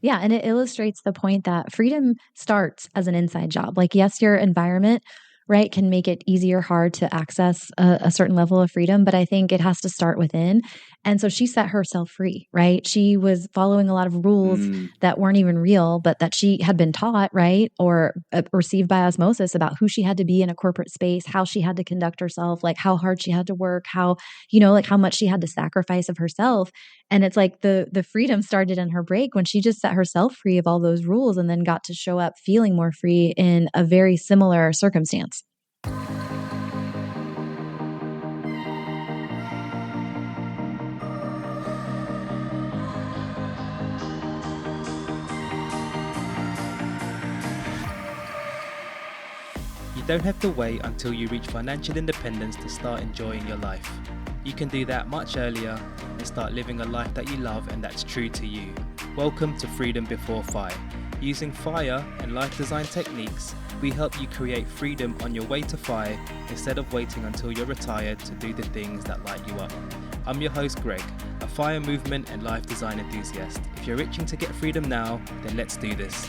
Yeah, and it illustrates the point that freedom starts as an inside job. Like, yes, your environment, right, can make it easy or hard to access a certain level of freedom, but I think it has to start within. And so she set herself free, right? She was following a lot of rules Mm, that weren't even real, but that she had been taught, right, or received by osmosis about who she had to be in a corporate space, how she had to conduct herself, like how hard she had to work, how, like how much she had to sacrifice of herself. And it's like the freedom started in her break when she just set herself free of all those rules and then got to show up feeling more free in a very similar circumstance. you don't have to wait until you reach financial independence to start enjoying your life. You can do that much earlier and start living a life that you love and that's true to you. Welcome to Freedom Before FIRE. Using FIRE and life design techniques, we help you create freedom on your way to FIRE instead of waiting until you're retired to do the things that light you up. I'm your host Greg, a FIRE movement and life design enthusiast. If you're itching to get freedom now, then let's do this.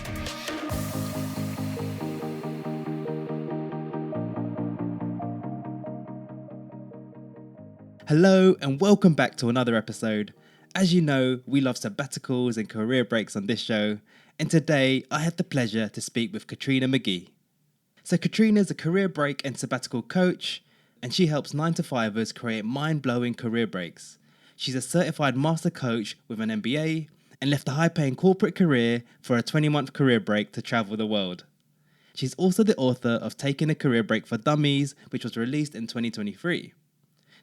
Hello and welcome back to another episode. As you know, we love sabbaticals and career breaks on this show, and today I have the pleasure to speak with Katrina McGhee. So Katrina is a career break and sabbatical coach, and she helps 9-to-5ers create mind-blowing career breaks. She's a certified master coach with an MBA and left a high-paying corporate career for a 20-month career break to travel the world. She's also the author of Taking a Career Break for Dummies, which was released in 2023.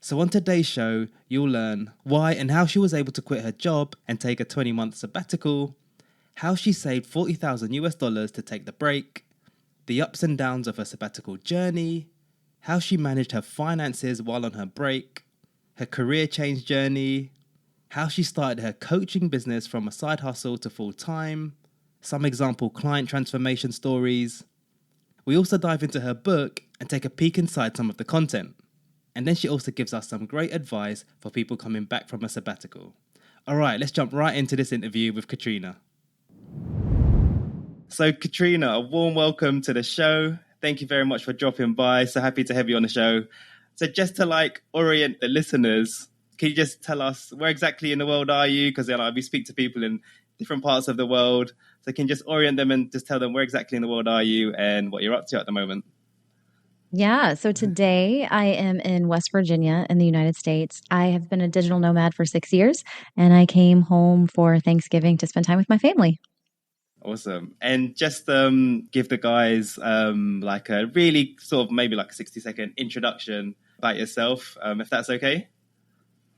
So on today's show, you'll learn why and how she was able to quit her job and take a 20-month sabbatical, how she saved $40,000 to take the break, the ups and downs of her sabbatical journey, how she managed her finances while on her break, her career change journey, how she started her coaching business from a side hustle to full-time, some example client transformation stories. We also dive into her book and take a peek inside some of the content. And then she also gives us some great advice for people coming back from a sabbatical. All right, let's jump right into this interview with Katrina. So Katrina, a warm welcome to the show. Thank you very much for dropping by. So happy to have you on the show. So just to orient the listeners, can you just tell us where exactly in the world are you? Because we speak to people in different parts of the world. So can you just orient them and just tell them where exactly in the world are you and what you're up to at the moment? Yeah. So today I am in West Virginia in the United States. I have been a digital nomad for 6 years, and I came home for Thanksgiving to spend time with my family. Awesome. And just give the guys a really sort of maybe like a 60-second introduction about yourself, if that's okay.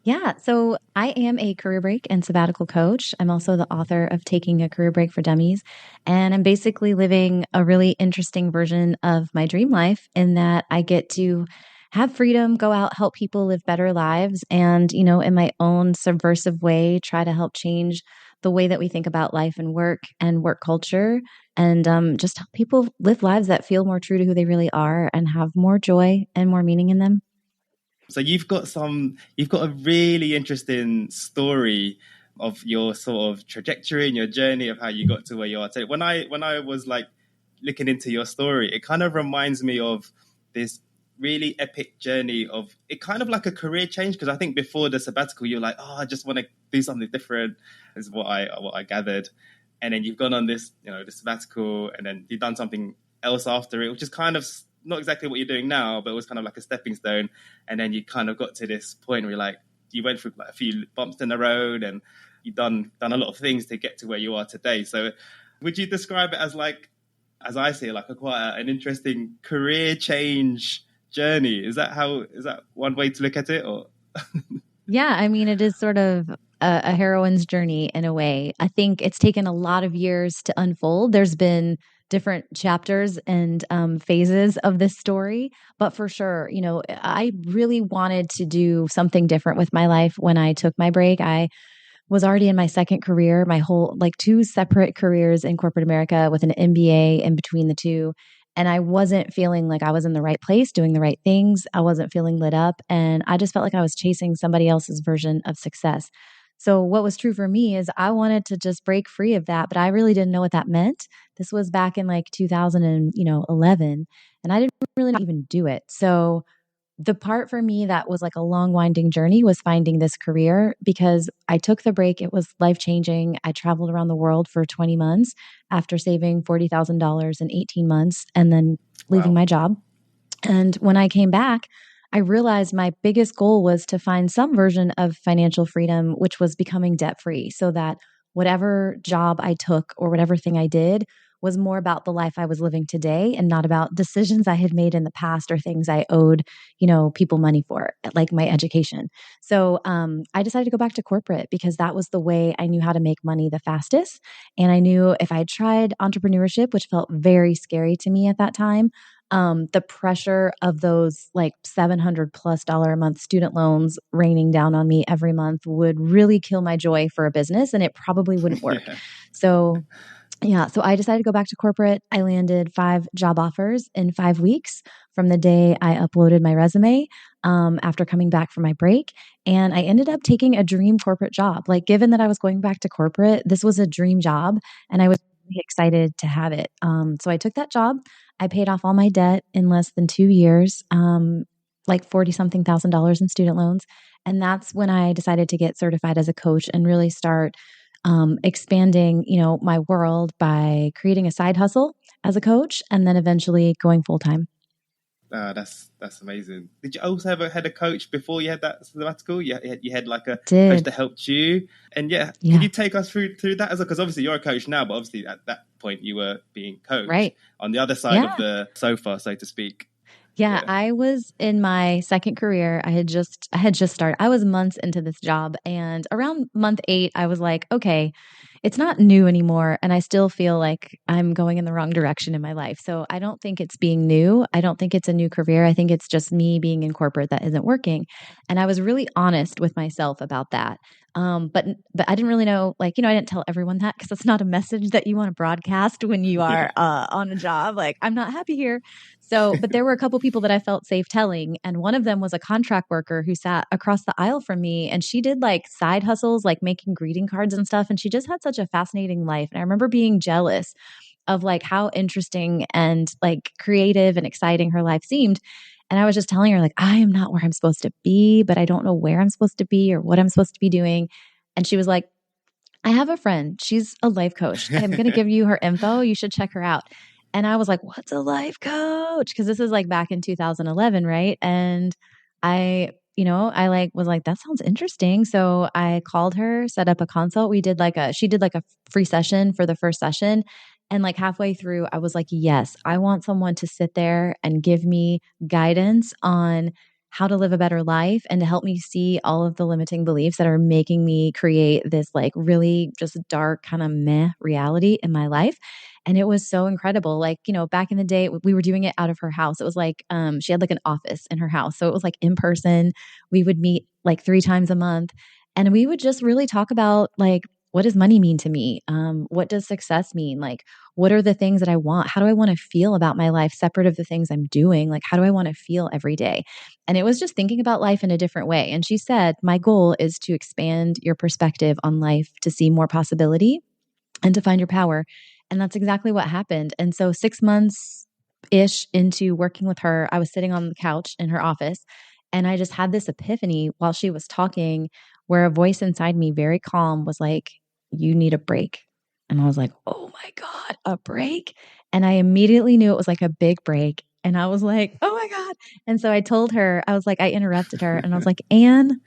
Yeah. So I am a career break and sabbatical coach. I'm also the author of Taking a Career Break for Dummies. And I'm basically living a really interesting version of my dream life in that I get to have freedom, go out, help people live better lives, and, in my own subversive way, try to help change the way that we think about life and work culture, and just help people live lives that feel more true to who they really are and have more joy and more meaning in them. So you've got a really interesting story of your sort of trajectory and your journey of how you got to where you are today. When I was looking into your story, it kind of reminds me of this really epic journey of it, kind of like a career change. Because I think before the sabbatical, you're like, oh, I just want to do something different, is what I gathered. And then you've gone on this, the sabbatical, and then you've done something else after it, which is kind of not exactly what you're doing now, but it was kind of like a stepping stone. And then you kind of got to this point where you went through a few bumps in the road and you've done a lot of things to get to where you are today. So would you describe it as as I see it, quite an interesting career change journey? Is that one way to look at it? Or Yeah, I mean, it is sort of a heroine's journey in a way. I think it's taken a lot of years to unfold. There's been different chapters and phases of this story, but for sure, I really wanted to do something different with my life when I took my break. I was already in my second career, my whole two separate careers in corporate America with an MBA in between the two. And I wasn't feeling like I was in the right place, doing the right things. I wasn't feeling lit up. And I just felt like I was chasing somebody else's version of success. So what was true for me is I wanted to just break free of that, but I really didn't know what that meant. This was back in like 2011, and I didn't really even do it. So the part for me that was like a long winding journey was finding this career because I took the break. It was life changing. I traveled around the world for 20 months after saving $40,000 in 18 months and then leaving Wow. my job. And when I came back, I realized my biggest goal was to find some version of financial freedom, which was becoming debt free, so that whatever job I took or whatever thing I did was more about the life I was living today and not about decisions I had made in the past or things I owed, people money for, like my education. So I decided to go back to corporate because that was the way I knew how to make money the fastest. And I knew if I tried entrepreneurship, which felt very scary to me at that time, the pressure of those like $700+ a month student loans raining down on me every month would really kill my joy for a business and it probably wouldn't work. Yeah. So yeah. So I decided to go back to corporate. I landed 5 job offers in 5 weeks from the day I uploaded my resume after coming back from my break. And I ended up taking a dream corporate job. Like, given that I was going back to corporate, this was a dream job and I was really excited to have it. So I took that job. I paid off all my debt in less than 2 years, like 40 something thousand dollars in student loans. And that's when I decided to get certified as a coach and really start expanding, my world by creating a side hustle as a coach and then eventually going full time. That's amazing. Did you also have had a coach before you had that sabbatical? You had like a coach Did. that helped you, and can Yeah. you take us through that as well? Because obviously you're a coach now, but obviously at that point you were being coached Right. on the other side of the sofa, so to speak. Yeah, I was in my second career. I had just started. I was months into this job and around month 8 I was like, okay, it's not new anymore and I still feel like I'm going in the wrong direction in my life. So I don't think it's being new. I don't think it's a new career. I think it's just me being in corporate that isn't working. And I was really honest with myself about that. But I didn't really know, like, I didn't tell everyone that because it's not a message that you want to broadcast when you are on a job. Like, I'm not happy here. So, but there were a couple people that I felt safe telling. And one of them was a contract worker who sat across the aisle from me and she did like side hustles, like making greeting cards and stuff. And she just had such a fascinating life. And I remember being jealous of like how interesting and like creative and exciting her life seemed. And I was just telling her, like, I am not where I'm supposed to be, but I don't know where I'm supposed to be or what I'm supposed to be doing. And she was like, I have a friend. She's a life coach. I'm going to give you her info. You should check her out. And I was like, what's a life coach? Because this is like back in 2011, right? And I like was like, that sounds interesting. So I called her, set up a consult. She did like a free session for the first session. And like halfway through, I was like, yes, I want someone to sit there and give me guidance on how to live a better life and to help me see all of the limiting beliefs that are making me create this like really just dark kind of meh reality in my life. And it was so incredible. Like, back in the day, we were doing it out of her house. It was like, she had like an office in her house. So it was like in person. We would meet like 3 times a month and we would just really talk about like, what does money mean to me? What does success mean? Like, what are the things that I want? How do I want to feel about my life separate of the things I'm doing? Like, how do I want to feel every day? And it was just thinking about life in a different way. And she said, my goal is to expand your perspective on life to see more possibility and to find your power. And that's exactly what happened. And so 6 months ish into working with her, I was sitting on the couch in her office and I just had this epiphany while she was talking where a voice inside me, very calm, was like, you need a break. And I was like, oh my God, a break. And I immediately knew it was like a big break. And I was like, oh my God. And so I told her, I was like, I interrupted her and I was like, Anne,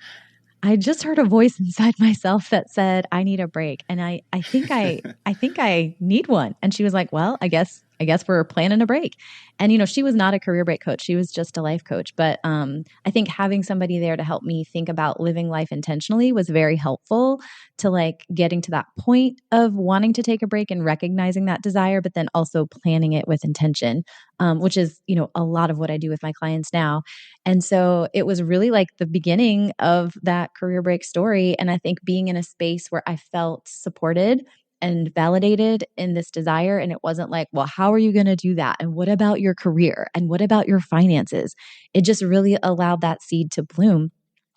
I just heard a voice inside myself that said, I need a break. And I think I need one. And she was like, well, I guess we're planning a break. And, she was not a career break coach. She was just a life coach. But I think having somebody there to help me think about living life intentionally was very helpful to like getting to that point of wanting to take a break and recognizing that desire, but then also planning it with intention, which is, a lot of what I do with my clients now. And so it was really like the beginning of that career break story. And I think being in a space where I felt supported and validated in this desire. And it wasn't like, well, how are you going to do that? And what about your career? And what about your finances? It just really allowed that seed to bloom.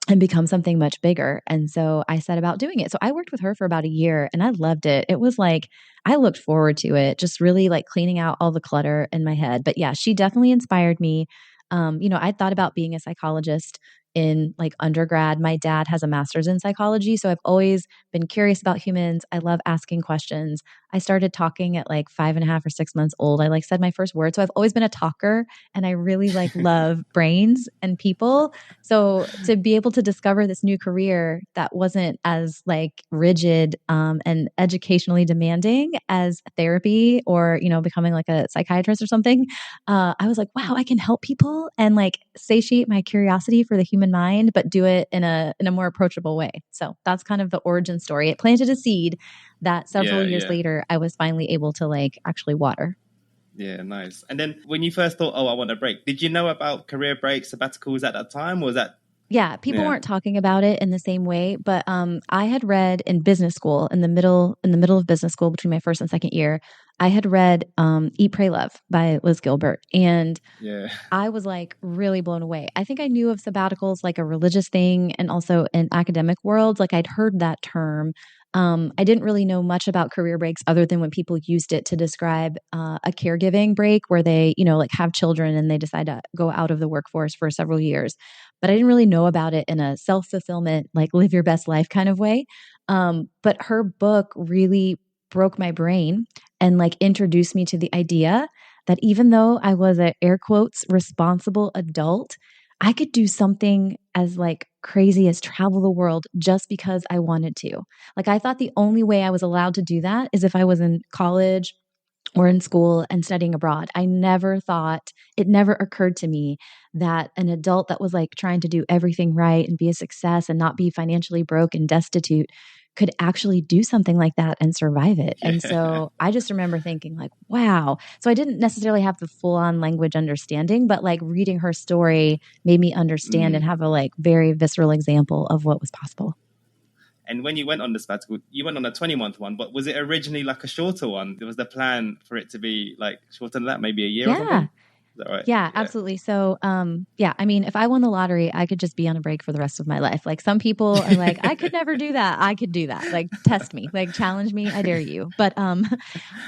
and become something much bigger. And so I set about doing it. So I worked with her for about a year and I loved it. It was like, I looked forward to it, just really like cleaning out all the clutter in my head. But yeah, she definitely inspired me. I thought about being a psychologist in like undergrad. My dad has a master's in psychology. So I've always been curious about humans. I love asking questions. I started talking at like 5.5 or 6 months old. I like said my first word. So I've always been a talker and I really like love brains and people. So to be able to discover this new career that wasn't as like rigid and educationally demanding as therapy or, becoming like a psychiatrist or something, I was like, wow, I can help people and like satiate my curiosity for the human mind, but do it in a more approachable way. So that's kind of the origin story. It planted a seed that several Yeah, years yeah. later I was finally able to like actually water. Yeah, nice. And then when you first thought, oh, I want a break, did you know about career breaks, sabbaticals at that time? Or was that, Yeah, people yeah, weren't talking about it in the same way, but I had read in business school in the middle of business school between my first and second year, I had read Eat, Pray, Love by Liz Gilbert, and yeah, I was like really blown away. I think I knew of sabbaticals like a religious thing and also in academic world. Like I'd heard that term. I didn't really know much about career breaks other than when people used it to describe a caregiving break where they, like have children and they decide to go out of the workforce for several years. But I didn't really know about it in a self fulfillment, like live your best life kind of way. But her book really broke my brain and like introduced me to the idea that even though I was a air quotes responsible adult, I could do something as like crazy as travel the world just because I wanted to. Like I thought the only way I was allowed to do that is if I was in college or in school and studying abroad. I never thought, it never occurred to me that an adult that was like trying to do everything right and be a success and not be financially broke and destitute could actually do something like that and survive it. And yeah. so I just remember thinking like, wow. So I didn't necessarily have the full on language understanding, but like reading her story made me understand and Mm. have a like very visceral example of what was possible. And when you went on the sabbatical, you went on a 20-month one, but was it originally like a shorter one? There was the plan for it to be like shorter than that, maybe a year or something? Yeah. Is that right? Yeah, Yeah. absolutely. So, yeah, I mean, if I won the lottery, I could just be on a break for the rest of my life. Like some people are like, I could never do that. I could do that. Like test me, like challenge me. I dare you. But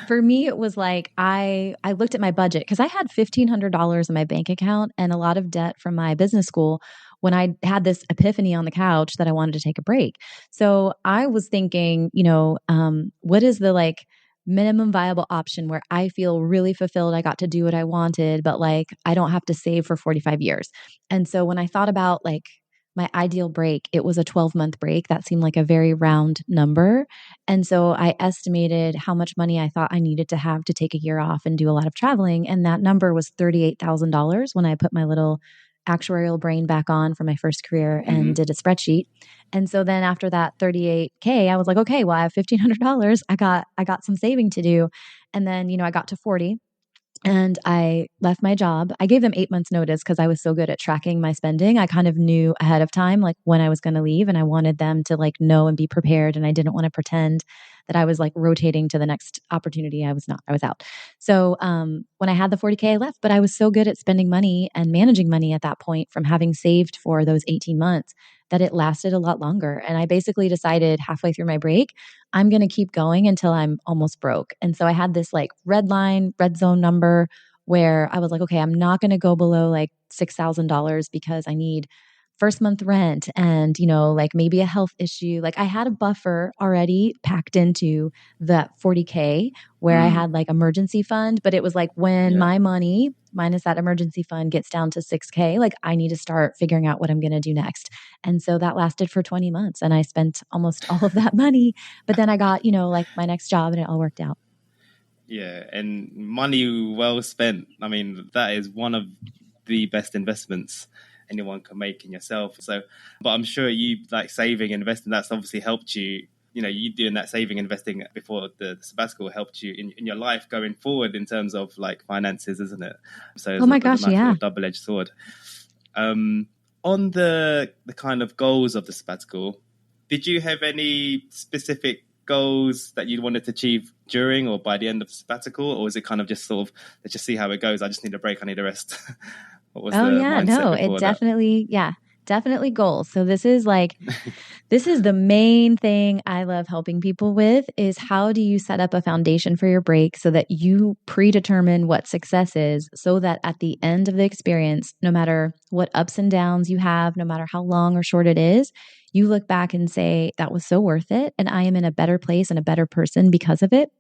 for me, it was like I looked at my budget because I had $1,500 in my bank account and a lot of debt from my business school when I had this epiphany on the couch that I wanted to take a break. So I was thinking, what is the like minimum viable option where I feel really fulfilled. I got to do what I wanted, but like I don't have to save for 45 years. And so when I thought about like my ideal break, it was a 12-month break. That seemed like a very round number. And so I estimated how much money I thought I needed to have to take a year off and do a lot of traveling. And that number was $38,000 when I put my little actuarial brain back on for my first career and Mm-hmm. did a spreadsheet. And so then after that 38K, I was like, okay, well, I have $1,500. I got some saving to do. And then, I got to 40 and I left my job. I gave them 8 months notice because I was so good at tracking my spending. I kind of knew ahead of time, like when I was going to leave, and I wanted them to like know and be prepared. And I didn't want to pretend that I was like rotating to the next opportunity. I was not, I was out. So when I had the 40K, I left, but I was so good at spending money and managing money at that point from having saved for those 18 months that it lasted a lot longer. And I basically decided halfway through my break, I'm going to keep going until I'm almost broke. And so I had this like red zone number where I was like, okay, I'm not going to go below like $6,000 because I need first month rent and, like maybe a health issue. Like I had a buffer already packed into that 40K where I Mm. had like emergency fund, but it was like when Yeah. my money minus that emergency fund gets down to 6K, like I need to start figuring out what I'm going to do next. And so that lasted for 20 months and I spent almost all of that money. But then I got, like my next job and it all worked out. Yeah. And money well spent. I mean, that is one of the best investments anyone can make in yourself. So, but I'm sure you like saving, investing, that's obviously helped you. You doing that saving, investing before the sabbatical helped you in your life going forward in terms of like finances, isn't it? So Oh my there's a gosh, nice yeah. little double-edged sword. On the kind of goals of the sabbatical, did you have any specific goals that you wanted to achieve during or by the end of the sabbatical, or was it kind of just sort of let's just see how it goes? I just need a break. I need a rest. What was Oh the yeah, mindset no, it before that? definitely, yeah, definitely goals. So this is the main thing I love helping people with is how do you set up a foundation for your break so that you predetermine what success is so that at the end of the experience, no matter what ups and downs you have, no matter how long or short it is, you look back and say, that was so worth it. And I am in a better place and a better person because of it.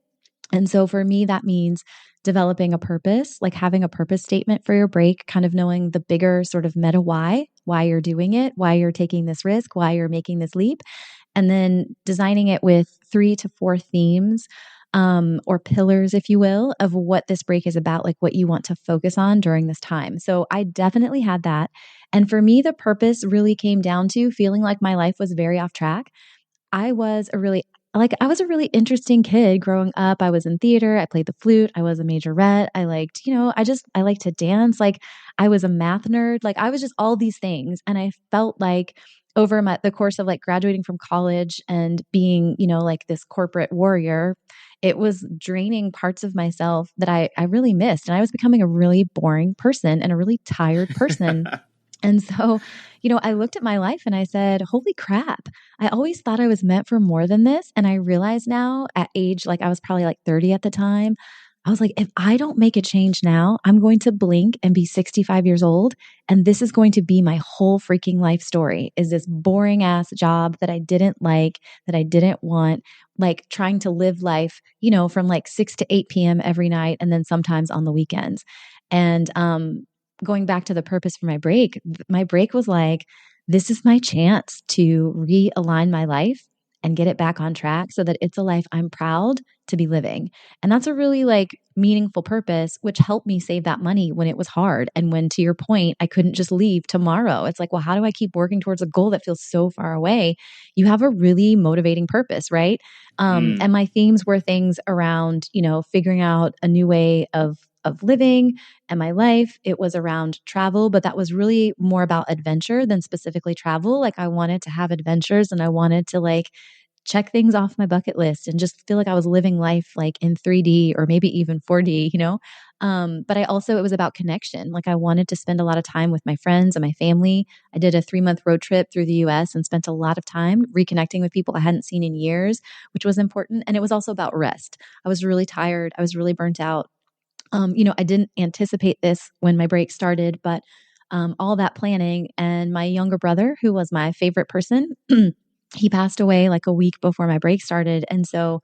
And so for me, that means developing a purpose, like having a purpose statement for your break, kind of knowing the bigger sort of meta why you're doing it, why you're taking this risk, why you're making this leap, and then designing it with 3 to 4 themes or pillars, if you will, of what this break is about, like what you want to focus on during this time. So I definitely had that. And for me, the purpose really came down to feeling like my life was very off track. I was a really I was a really interesting kid growing up. I was in theater. I played the flute. I was a majorette. I liked, I liked to dance. Like I was a math nerd. Like I was just all these things. And I felt like over the course of like graduating from college and being, like this corporate warrior, it was draining parts of myself that I really missed. And I was becoming a really boring person and a really tired person. And so, I looked at my life and I said, holy crap, I always thought I was meant for more than this. And I realize now at age, like I was probably like 30 at the time, I was like, if I don't make a change now, I'm going to blink and be 65 years old. And this is going to be my whole freaking life story is this boring ass job that I didn't like, that I didn't want, like trying to live life, from like 6 to 8 p.m. every night. And then sometimes on the weekends. And, going back to the purpose for my break was like, this is my chance to realign my life and get it back on track so that it's a life I'm proud to be living. And that's a really like meaningful purpose, which helped me save that money when it was hard. And when, to your point, I couldn't just leave tomorrow. It's like, well, how do I keep working towards a goal that feels so far away? You have a really motivating purpose, right? And my themes were things around, figuring out a new way of living and my life. It was around travel, but that was really more about adventure than specifically travel. Like I wanted to have adventures and I wanted to like check things off my bucket list and just feel like I was living life like in 3D or maybe even 4D, But it was about connection. Like I wanted to spend a lot of time with my friends and my family. I did a 3-month road trip through the US and spent a lot of time reconnecting with people I hadn't seen in years, which was important. And it was also about rest. I was really tired. I was really burnt out. I didn't anticipate this when my break started, but all that planning and my younger brother, who was my favorite person, he passed away like a week before my break started. And so,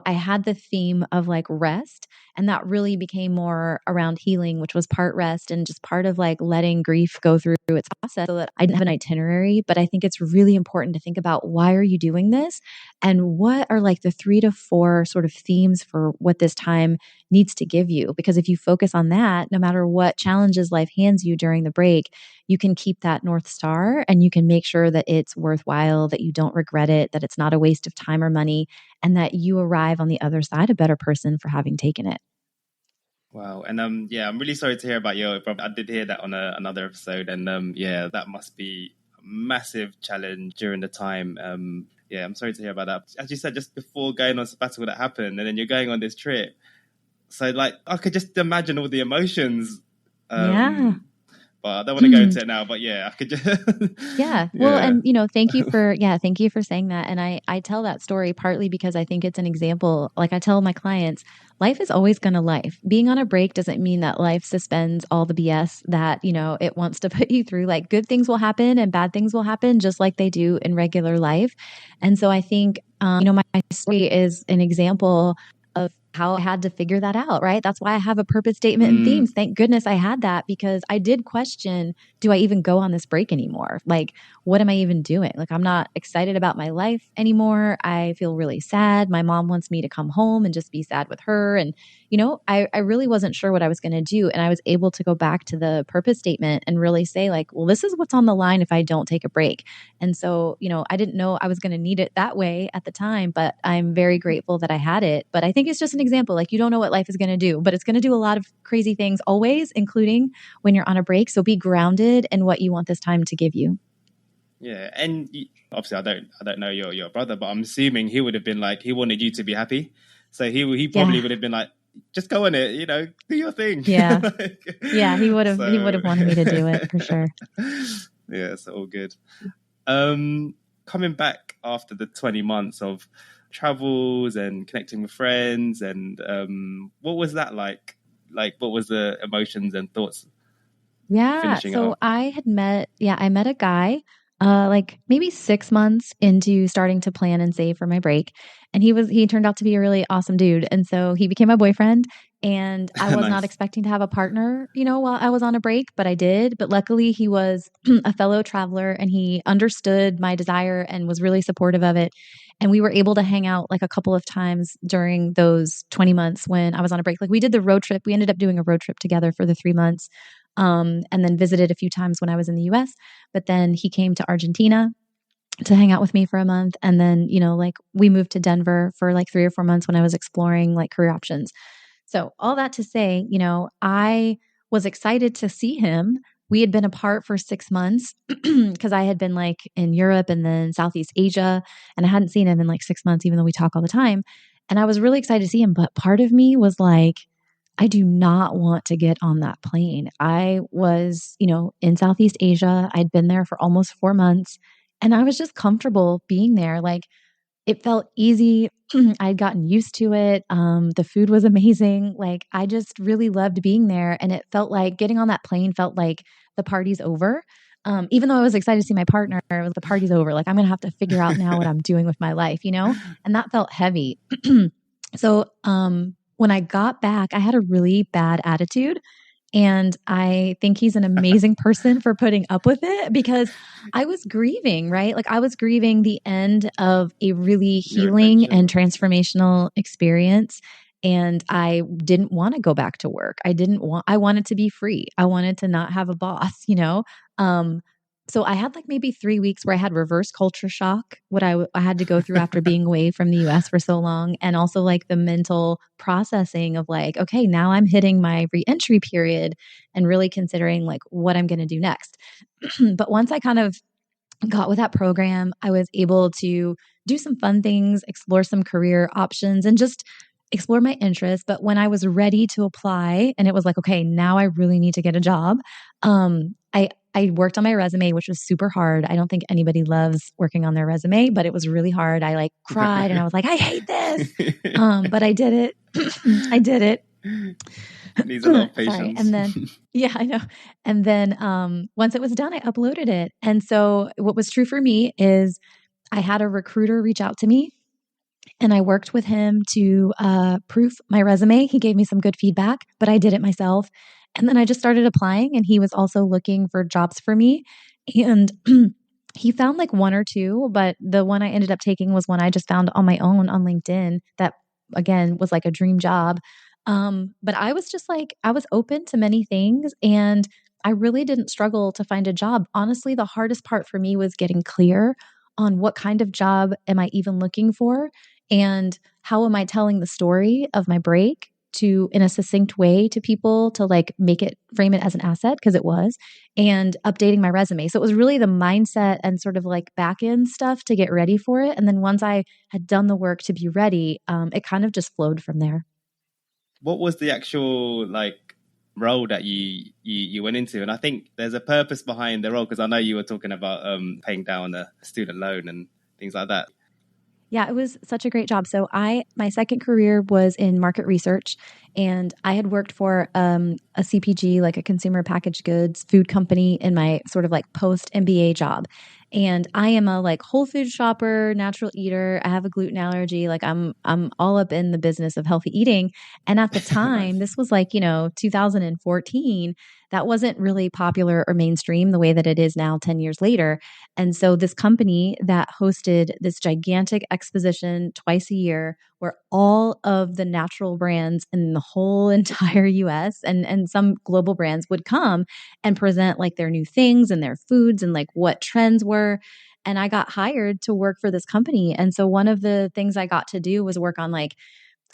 I had the theme of like rest, and that really became more around healing, which was part rest and just part of like letting grief go through its process so that I didn't have an itinerary. But I think it's really important to think about why are you doing this and what are like the 3 to 4 sort of themes for what this time needs to give you. Because if you focus on that, no matter what challenges life hands you during the break, you can keep that North Star and you can make sure that it's worthwhile, that you don't regret it, that it's not a waste of time or money, and that you arrive on the other side a better person for having taken it. Wow. And I'm really sorry to hear about your brother. I did hear that on another episode. And that must be a massive challenge during the time. I'm sorry to hear about that. As you said, just before going on sabbatical that happened, and then you're going on this trip. So like, I could just imagine all the emotions. Yeah. But I don't want to go into it now, but yeah, I could just Yeah. Well, and thank you for saying that. And I tell that story partly because I think it's an example. Like I tell my clients, life is always going to life. Being on a break doesn't mean that life suspends all the BS that, it wants to put you through. Like good things will happen and bad things will happen just like they do in regular life. And so I think, my story is an example of how I had to figure that out, right? That's why I have a purpose statement and themes. Thank goodness I had that because I did question, do I even go on this break anymore? Like, what am I even doing? Like, I'm not excited about my life anymore. I feel really sad. My mom wants me to come home and just be sad with her. And, I really wasn't sure what I was going to do. And I was able to go back to the purpose statement and really say like, well, this is what's on the line if I don't take a break. And so, I didn't know I was going to need it that way at the time, but I'm very grateful that I had it. But I think it's just an example. Like you don't know what life is going to do, but it's going to do a lot of crazy things always, including when you're on a break. So be grounded in what you want this time to give you. Yeah. And obviously I don't know your brother, but I'm assuming he would have been like, he wanted you to be happy. So he probably would have been like, just go on it, do your thing. Yeah. Yeah. He would have wanted me to do it for sure. Yeah, it's all good. Coming back after the 20 months of travels and connecting with friends, and what was that like? Like, what was the emotions and thoughts Yeah. finishing it So up? I met a guy, like maybe 6 months into starting to plan and save for my break. And he turned out to be a really awesome dude. And so he became my boyfriend. And I was not Nice. expecting to have a partner, while I was on a break, but I did. But luckily, he was a fellow traveler and he understood my desire and was really supportive of it. And we were able to hang out like a couple of times during those 20 months when I was on a break. Like we did the road trip. We ended up doing a road trip together for the 3 months, and then visited a few times when I was in the US. But then he came to Argentina to hang out with me for a month. And then, like we moved to Denver for like 3 or 4 months when I was exploring like career options. So, all that to say, I was excited to see him. We had been apart for 6 months because I had been like in Europe and then Southeast Asia, and I hadn't seen him in like 6 months, even though we talk all the time. And I was really excited to see him. But part of me was like, I do not want to get on that plane. I was, in Southeast Asia. I'd been there for almost 4 months and I was just comfortable being there. Like it felt easy. I'd gotten used to it. The food was amazing. Like I just really loved being there. And it felt like getting on that plane felt like the party's over. Even though I was excited to see my partner, the party's over. Like I'm going to have to figure out now what I'm doing with my life, And that felt heavy. So, when I got back, I had a really bad attitude. And I think he's an amazing person for putting up with it because I was grieving, right? Like I was grieving the end of a really Your healing adventure. and transformational experience. And I didn't want to go back to work. I wanted to be free. I wanted to not have a boss. Um, so I had like maybe 3 weeks where I had reverse culture shock, what I had to go through after being away from the US for so long. And also like the mental processing of like, okay, now I'm hitting my reentry period and really considering like what I'm going to do next. But once I kind of got with that program, I was able to do some fun things, explore some career options, and just explore my interests. But when I was ready to apply, and it was like, okay, now I really need to get a job. I worked on my resume, which was super hard. I don't think anybody loves working on their resume, but it was really hard. I like cried and I was like, I hate this. But I did it. I did it. Needs a lot of Sorry. patience. And then, yeah, I know. And then once it was done, I uploaded it. And so, what was true for me is I had a recruiter reach out to me and I worked with him to proof my resume. He gave me some good feedback, but I did it myself. And then I just started applying, and he was also looking for jobs for me. And he found like one or two, but the one I ended up taking was one I just found on my own on LinkedIn that, again, was like a dream job. But I was just like, I was open to many things and I really didn't struggle to find a job. Honestly, the hardest part for me was getting clear on what kind of job am I even looking for and how am I telling the story of my break to in a succinct way to people to like make it frame it as an asset because it was, and updating my resume. So it was really the mindset and sort of like back end stuff to get ready for it. And then once I had done the work to be ready, it kind of just flowed from there. What was the actual like role that you went into? And I think there's a purpose behind the role, because I know you were talking about paying down a student loan and things like that. Yeah, it was such a great job. So my second career was in market research, and I had worked for a CPG, like a consumer packaged goods food company, in my sort of like post MBA job. And I am a like whole food shopper, natural eater. I have a gluten allergy. Like I'm all up in the business of healthy eating. And at the time, Nice. this was like 2014. That wasn't really popular or mainstream the way that it is now 10 years later. And so this company that hosted this gigantic exposition twice a year where all of the natural brands in the whole entire US and some global brands would come and present like their new things and their foods and like what trends were. And I got hired to work for this company. And so one of the things I got to do was work on like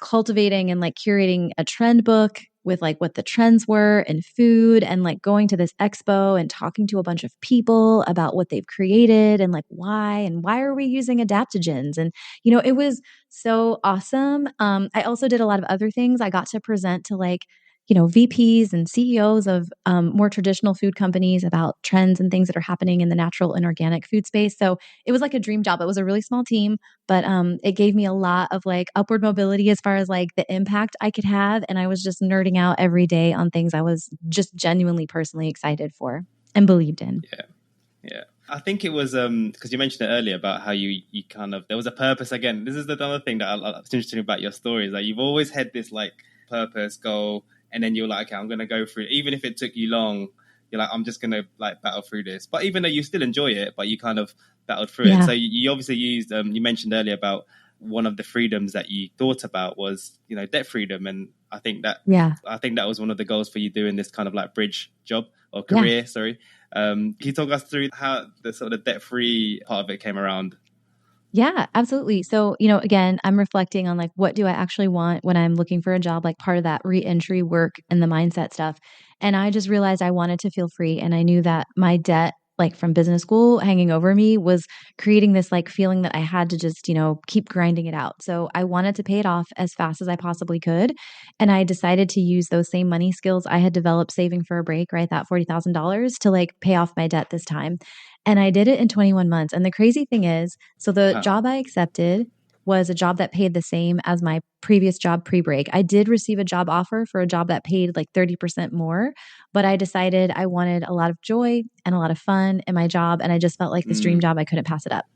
cultivating and like curating a trend book with like what the trends were in food and like going to this expo and talking to a bunch of people about what they've created and why are we using adaptogens. And it was so awesome. I also did a lot of other things. I got to present to like VPs and CEOs of more traditional food companies about trends and things that are happening in the natural and organic food space. So it was like a dream job. It was a really small team, but it gave me a lot of like upward mobility as far as like the impact I could have. And I was just nerding out every day on things I was just genuinely personally excited for and believed in. Yeah. Yeah. I think it was because you mentioned it earlier about how you kind of, there was a purpose. Again, this is the other thing that's interesting about your story, is that you've always had this like purpose, goal, and then you're like, okay, I'm going to go through it. Even if it took you long, you're like, I'm just going to like battle through this. But even though you still enjoy it, but you kind of battled through it. So you obviously used, you mentioned earlier about one of the freedoms that you thought about was, debt freedom. And I think that was one of the goals for you doing this kind of like bridge job or career, sorry. Can you talk us through how the sort of debt-free part of it came around? Yeah, absolutely. So, again, I'm reflecting on like, what do I actually want when I'm looking for a job, like part of that re-entry work and the mindset stuff. And I just realized I wanted to feel free. And I knew that my debt, like from business school hanging over me, was creating this like feeling that I had to just, keep grinding it out. So I wanted to pay it off as fast as I possibly could. And I decided to use those same money skills I had developed saving for a break, right? That $40,000 to like pay off my debt this time. And I did it in 21 months. And the crazy thing is, so the job I accepted was a job that paid the same as my previous job pre-break. I did receive a job offer for a job that paid like 30% more, but I decided I wanted a lot of joy and a lot of fun in my job. And I just felt like this dream job, I couldn't pass it up.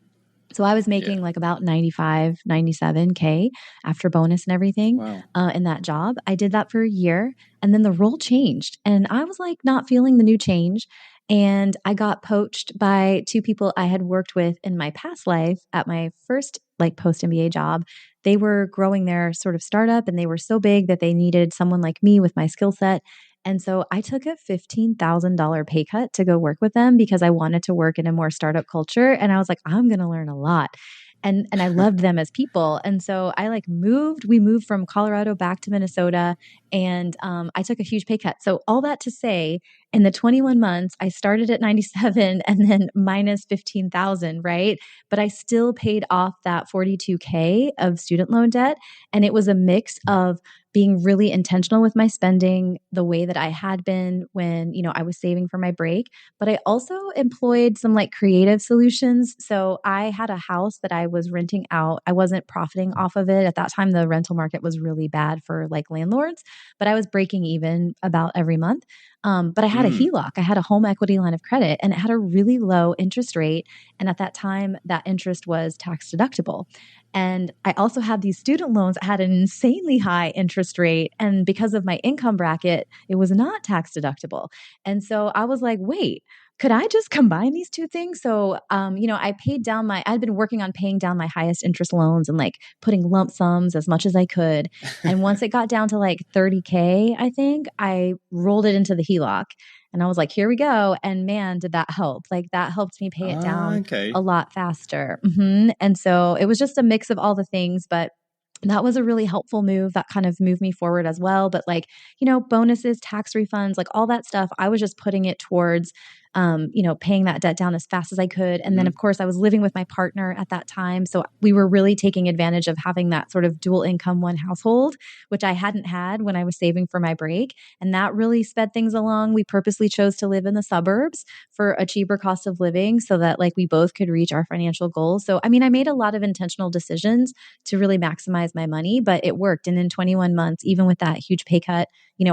So I was making like about 95, 97K after bonus and everything in that job. I did that for a year, and then the role changed, and I was like not feeling the new change. And I got poached by two people I had worked with in my past life at my first like post MBA job. They were growing their sort of startup, and they were so big that they needed someone like me with my skill set. And so I took a $15,000 pay cut to go work with them because I wanted to work in a more startup culture. And I was like, I'm going to learn a lot. And I loved them as people. And so I like we moved from Colorado back to Minnesota, and I took a huge pay cut. So all that to say, in the 21 months, I started at 97 and then minus 15,000, right? But I still paid off that 42K of student loan debt. And it was a mix of being really intentional with my spending the way that I had been when, I was saving for my break. But I also employed some like creative solutions. So I had a house that I was renting out. I wasn't profiting off of it. At that time, the rental market was really bad for like landlords, but I was breaking even about every month. But I had a HELOC. I had a home equity line of credit, and it had a really low interest rate. And at that time, that interest was tax deductible. And I also had these student loans that had an insanely high interest rate. And because of my income bracket, it was not tax deductible. And so I was like, wait, could I just combine these two things? So, I paid down I'd been working on paying down my highest interest loans and like putting lump sums as much as I could. And once it got down to like 30K, I think I rolled it into the HELOC. And I was like, here we go. And man, did that help. Like that helped me pay it down a lot faster. And so it was just a mix of all the things, but that was a really helpful move that kind of moved me forward as well. But like, bonuses, tax refunds, like all that stuff, I was just putting it towards, paying that debt down as fast as I could. And then of course I was living with my partner at that time. So we were really taking advantage of having that sort of dual income, one household, which I hadn't had when I was saving for my break. And that really sped things along. We purposely chose to live in the suburbs for a cheaper cost of living so that like we both could reach our financial goals. So, I mean, I made a lot of intentional decisions to really maximize my money, but it worked. And in 21 months, even with that huge pay cut,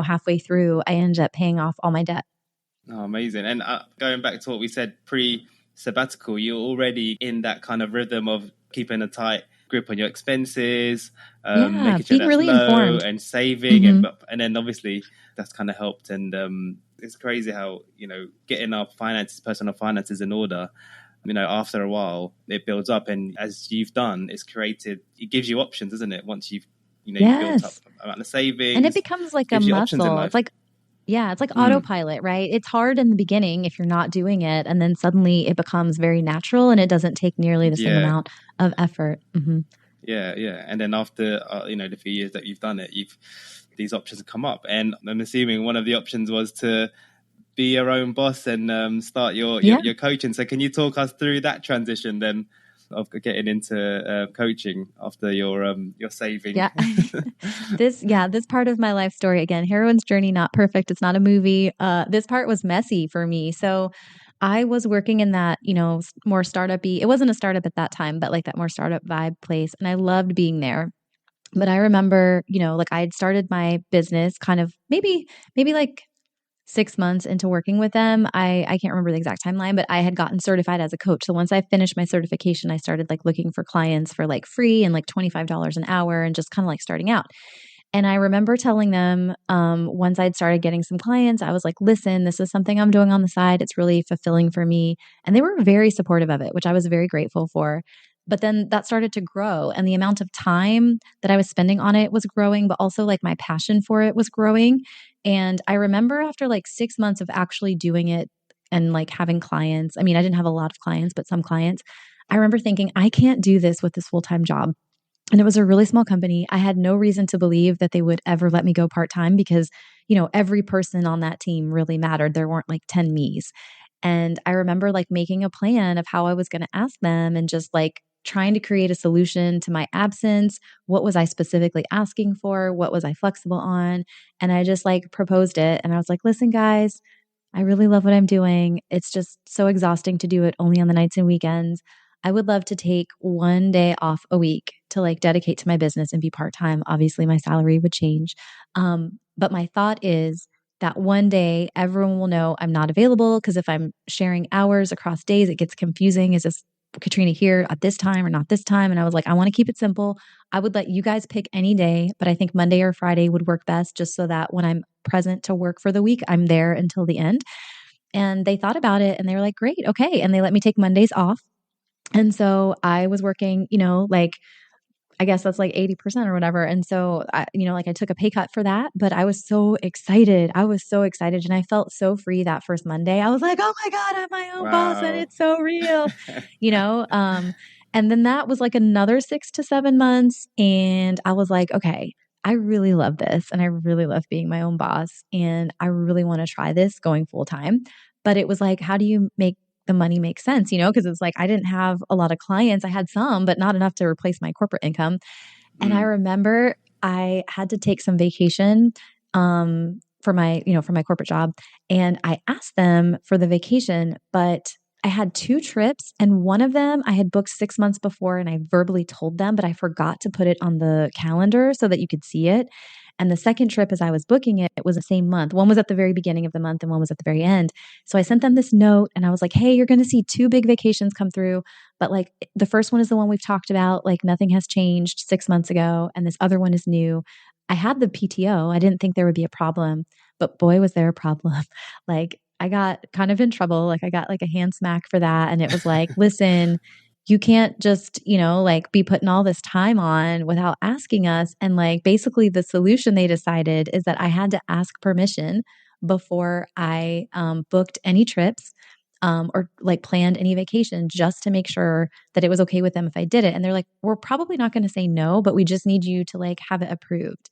halfway through, I ended up paying off all my debt. Oh, amazing. And going back to what we said pre-sabbatical, you're already in that kind of rhythm of keeping a tight grip on your expenses, making sure that's really low informed. and saving. And then obviously that's kind of helped. And it's crazy how, getting our personal finances in order, after a while, it builds up. And as you've done, it gives you options, isn't it? Once you've built up amount of savings. And it becomes like a muscle. It's like, it's like autopilot, right? It's hard in the beginning if you're not doing it. And then suddenly it becomes very natural and it doesn't take nearly the same amount of effort. Yeah. And then after, the few years that you've done it, these options come up. And I'm assuming one of the options was to be your own boss and start your coaching. So can you talk us through that transition then? of getting into coaching after your saving. Yeah. This part of my life story, again, heroine's journey, not perfect. It's not a movie. This part was messy for me. So I was working in that, more startup-y. It wasn't a startup at that time, but like that more startup vibe place. And I loved being there. But I remember, like I had started my business kind of maybe like 6 months into working with them. I can't remember the exact timeline, but I had gotten certified as a coach. So once I finished my certification, I started like looking for clients for like free and like $25 an hour and just kind of like starting out. And I remember telling them, once I'd started getting some clients, I was like, listen, this is something I'm doing on the side. It's really fulfilling for me. And they were very supportive of it, which I was very grateful for. But then that started to grow, and the amount of time that I was spending on it was growing, but also like my passion for it was growing. And I remember after like 6 months of actually doing it and like having clients, I mean, I didn't have a lot of clients, but some clients, I remember thinking, I can't do this with this full-time job. And it was a really small company. I had no reason to believe that they would ever let me go part-time because, every person on that team really mattered. There weren't like 10 me's. And I remember like making a plan of how I was going to ask them and just like trying to create a solution to my absence. What was I specifically asking for? What was I flexible on? And I just like proposed it. And I was like, listen, guys, I really love what I'm doing. It's just so exhausting to do it only on the nights and weekends. I would love to take one day off a week to like dedicate to my business and be part-time. Obviously, my salary would change. But my thought is that one day everyone will know I'm not available, because if I'm sharing hours across days, it gets confusing. Is this Katrina here at this time or not this time? And I was like, I want to keep it simple. I would let you guys pick any day, but I think Monday or Friday would work best, just so that when I'm present to work for the week, I'm there until the end. And they thought about it and they were like, great, okay. And they let me take Mondays off. And so I was working, like I guess that's like 80% or whatever. And so like I took a pay cut for that, but I was so excited. I was so excited and I felt so free that first Monday. I was like, oh my God, I'm my own boss and Wow. it's so real, you know? And then that was like another 6 to 7 months. And I was like, okay, I really love this and I really love being my own boss and I really want to try this going full time. But it was like, how do you make the money make sense, because it's like I didn't have a lot of clients. I had some, but not enough to replace my corporate income. And I remember I had to take some vacation for my corporate job. And I asked them for the vacation, but I had 2 trips and one of them I had booked 6 months before and I verbally told them, but I forgot to put it on the calendar so that you could see it. And the second trip, as I was booking it, it was the same month. One was at the very beginning of the month and one was at the very end. So I sent them this note and I was like, hey, you're going to see 2 big vacations come through. But like the first one is the one we've talked about. Like nothing has changed 6 months ago. And this other one is new. I had the PTO. I didn't think there would be a problem, but boy, was there a problem. Like I got kind of in trouble. Like I got like a hand smack for that. And it was like, listen, you can't just, like be putting all this time on without asking us. And like basically the solution they decided is that I had to ask permission before I booked any trips or like planned any vacation, just to make sure that it was okay with them if I did it. And they're like, we're probably not going to say no, but we just need you to like have it approved.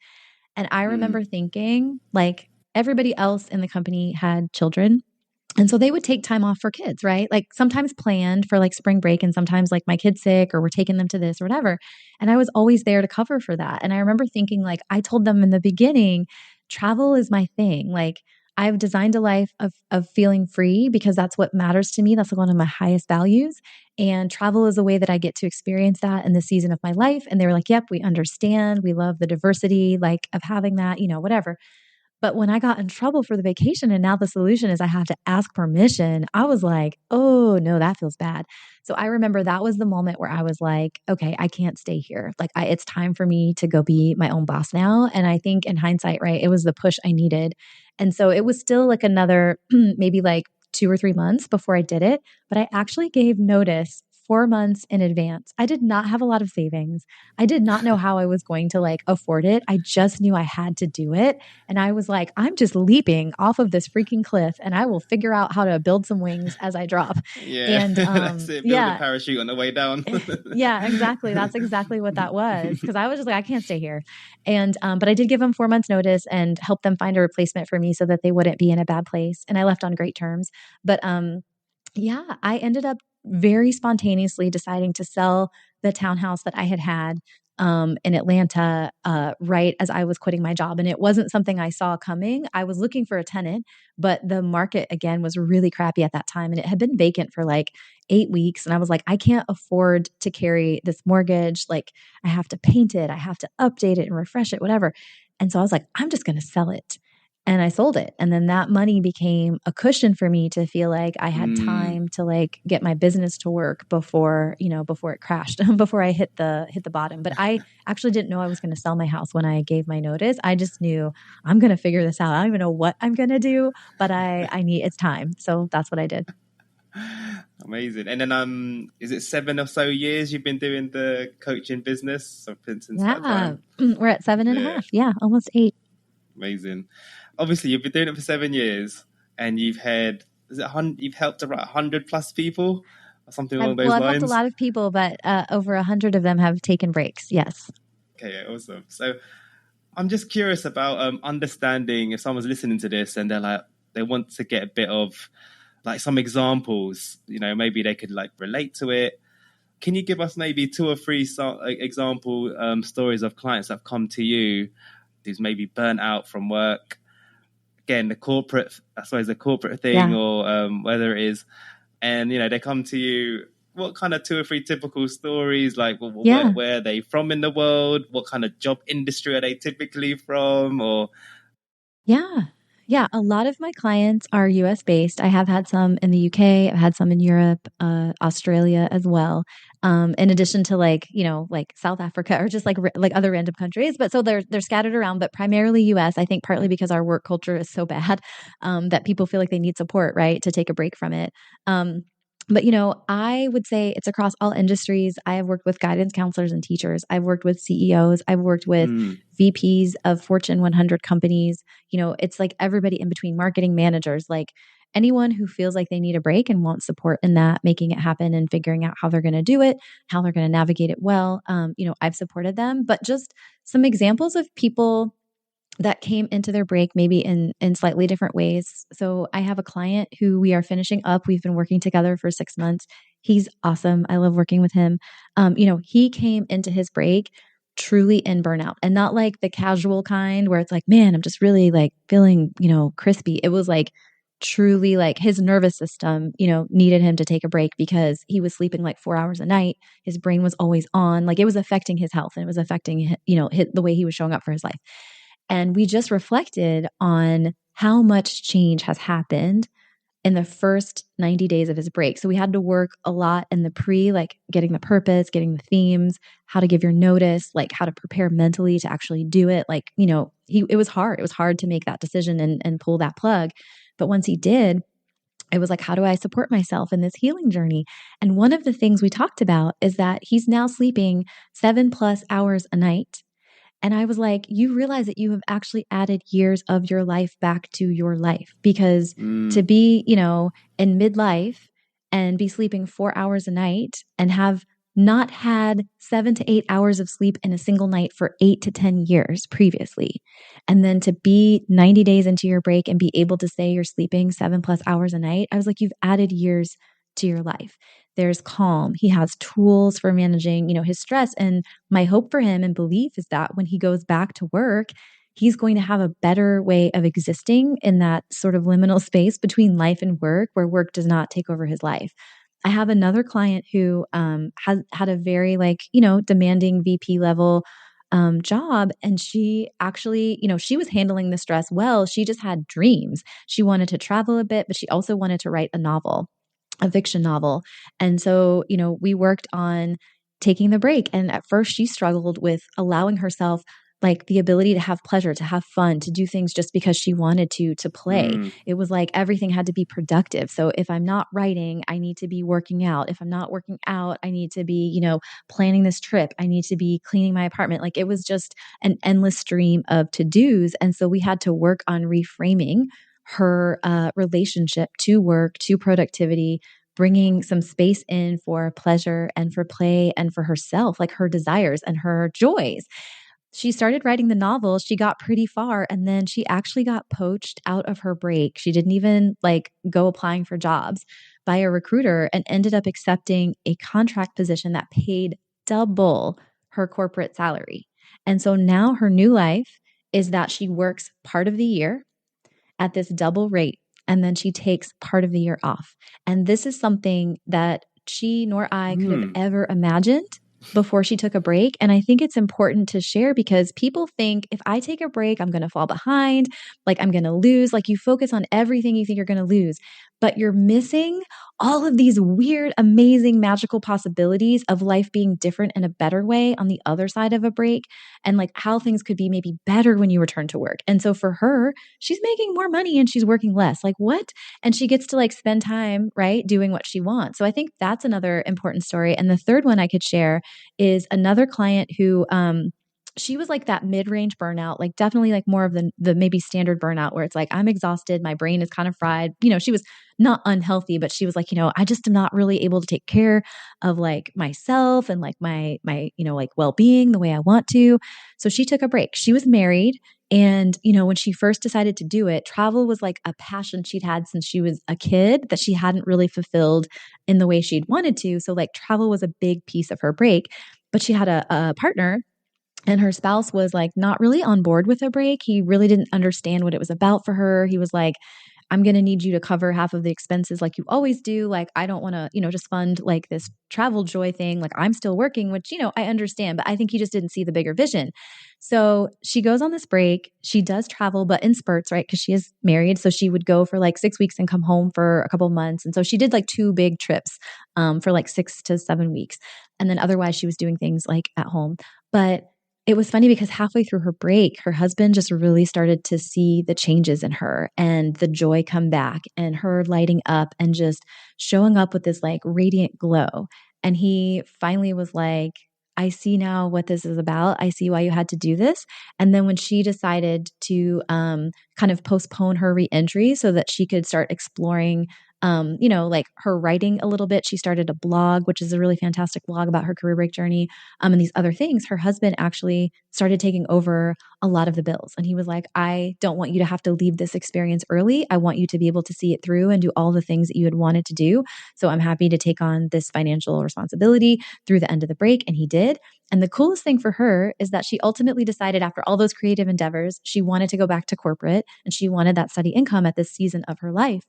And I remember thinking like everybody else in the company had children. And so they would take time off for kids, right? Like sometimes planned for like spring break and sometimes like my kid's sick or we're taking them to this or whatever. And I was always there to cover for that. And I remember thinking like I told them in the beginning, travel is my thing. Like I've designed a life of feeling free because that's what matters to me. That's like one of my highest values. And travel is a way that I get to experience that in the season of my life. And they were like, yep, we understand. We love the diversity, like of having that, whatever. But when I got in trouble for the vacation and now the solution is I have to ask permission, I was like, oh no, that feels bad. So I remember that was the moment where I was like, okay, I can't stay here. Like it's time for me to go be my own boss now. And I think in hindsight, right, it was the push I needed. And so it was still like another maybe like 2 or 3 months before I did it. But I actually gave notice 4 months in advance. I did not have a lot of savings. I did not know how I was going to like afford it. I just knew I had to do it. And I was like, I'm just leaping off of this freaking cliff and I will figure out how to build some wings as I drop. Yeah, And that's it. Build a parachute on the way down. Yeah, exactly. That's exactly what that was. Because I was just like, I can't stay here. And but I did give them 4 months notice and help them find a replacement for me so that they wouldn't be in a bad place. And I left on great terms. But yeah, I ended up very spontaneously deciding to sell the townhouse that I had in Atlanta right as I was quitting my job. And it wasn't something I saw coming. I was looking for a tenant, but the market again was really crappy at that time. And it had been vacant for like 8 weeks. And I was like, I can't afford to carry this mortgage. Like, I have to paint it, I have to update it and refresh it, whatever. And so I was like, I'm just going to sell it. And I sold it. And then that money became a cushion for me to feel like I had time to like get my business to work before, before it crashed, before I hit the bottom. But I actually didn't know I was going to sell my house when I gave my notice. I just knew I'm going to figure this out. I don't even know what I'm going to do, but it's time. So that's what I did. Amazing. And then is it 7 or so years you've been doing the coaching business? So since that time? We're at 7.5. Yeah, almost 8. Amazing. Obviously, you've been doing it for 7 years, and you've helped about 100 plus people, or something along those lines. I've helped a lot of people, but over 100 of them have taken breaks. Yes. Okay, awesome. So I'm just curious about understanding if someone's listening to this and they want to get a bit of like some examples. Maybe they could like relate to it. Can you give us maybe 2 or 3 example stories of clients that have come to you who's maybe burnt out from work? Again, the corporate thing, or whether it is, and they come to you. What kind of 2 or 3 typical stories? Like, where are they from in the world? What kind of job industry are they typically from? Or yeah, a lot of my clients are US based. I have had some in the UK. I've had some in Europe, Australia as well. In addition to like South Africa or just like other random countries. But so they're scattered around, but primarily US. I think partly because our work culture is so bad that people feel like they need support, right, to take a break from it. But I would say it's across all industries. I have worked with guidance counselors and teachers. I've worked with CEOs. I've worked with VPs of Fortune 100 companies. It's like everybody in between, marketing managers, like anyone who feels like they need a break and wants support in that, making it happen and figuring out how they're going to do it, how they're going to navigate it well. I've supported them, but just some examples of people that came into their break maybe in slightly different ways. So I have a client who we are finishing up. We've been working together for 6 months. He's awesome. I love working with him. He came into his break truly in burnout, and not like the casual kind where it's like, man, I'm just really like feeling, crispy. It was like truly like his nervous system, needed him to take a break because he was sleeping like 4 hours a night. His brain was always on, like it was affecting his health and it was affecting, the way he was showing up for his life. And we just reflected on how much change has happened in the first 90 days of his break. So we had to work a lot in the like getting the purpose, getting the themes, how to give your notice, like how to prepare mentally to actually do it. Like, it was hard. It was hard to make that decision and pull that plug. But once he did, it was like, how do I support myself in this healing journey? And one of the things we talked about is that he's now sleeping 7+ hours a night. And I was like, you realize that you have actually added years of your life back to your life, because to be, in midlife and be sleeping 4 hours a night and have not had 7 to 8 hours of sleep in a single night for 8 to 10 years previously. And then to be 90 days into your break and be able to say you're sleeping 7+ hours a night, I was like, you've added years to your life. There's calm. He has tools for managing, his stress. And my hope for him and belief is that when he goes back to work, he's going to have a better way of existing in that sort of liminal space between life and work, where work does not take over his life. I have another client who has had a very demanding VP level job. And she actually, she was handling the stress well. She just had dreams. She wanted to travel a bit, but she also wanted to write a fiction novel. And so, we worked on taking the break. And at first she struggled with allowing herself like the ability to have pleasure, to have fun, to do things just because she wanted to play. It was like everything had to be productive. So if I'm not writing, I need to be working out. If I'm not working out, I need to be, planning this trip. I need to be cleaning my apartment. Like it was just an endless stream of to-dos. And so we had to work on reframing her relationship to work, to productivity, bringing some space in for pleasure and for play and for herself, like her desires and her joys. she started writing the novel. She got pretty far and then she actually got poached out of her break. She didn't even like go applying for jobs by a recruiter and ended up accepting a contract position that paid double her corporate salary. And so now her new life is that she works part of the year at this double rate and then she takes part of the year off. And this is something that she nor I could have ever imagined before she took a break. And I think it's important to share because people think if I take a break, I'm going to fall behind, like I'm going to lose. Like you focus on everything you think you're going to lose, but you're missing all of these weird, amazing, magical possibilities of life being different in a better way on the other side of a break and like how things could be maybe better when you return to work. And so for her, she's making more money and she's working less. Like what? And she gets to like spend time, right, doing what she wants. So I think that's another important story. And the third one I could share is another client who she was like that mid-range burnout, like definitely like more of the maybe standard burnout where it's like I'm exhausted, my brain is kind of fried. You know, she was not unhealthy, but she was like, you know, I just am not really able to take care of like myself and like my you know, like well-being the way I want to. So she took a break. She was married and, you know, when she first decided to do it, travel was like a passion she'd had since she was a kid that she hadn't really fulfilled in the way she'd wanted to. So like travel was a big piece of her break, but she had a partner and her spouse was like not really on board with a break. He really didn't understand what it was about for her. He was like, I'm going to need you to cover half of the expenses like you always do. Like, I don't want to, you know, just fund like this travel joy thing. Like, I'm still working, which, you know, I understand, but I think he just didn't see the bigger vision. So she goes on this break. She does travel, but in spurts, right? Because she is married. So she would go for like 6 weeks and come home for a couple of months. And so she did like 2 big trips for like 6 to 7 weeks. And then otherwise, she was doing things like at home. But it was funny because halfway through her break, her husband just really started to see the changes in her and the joy come back and her lighting up and just showing up with this like radiant glow. And he finally was like, I see now what this is about. I see why you had to do this. And then when she decided to kind of postpone her reentry so that she could start exploring you know, like her writing a little bit. She started a blog, which is a really fantastic blog about her career break journey, and these other things. Her husband actually started taking over a lot of the bills. And he was like, I don't want you to have to leave this experience early. I want you to be able to see it through and do all the things that you had wanted to do. So I'm happy to take on this financial responsibility through the end of the break. And he did. And the coolest thing for her is that she ultimately decided after all those creative endeavors, she wanted to go back to corporate and she wanted that steady income at this season of her life.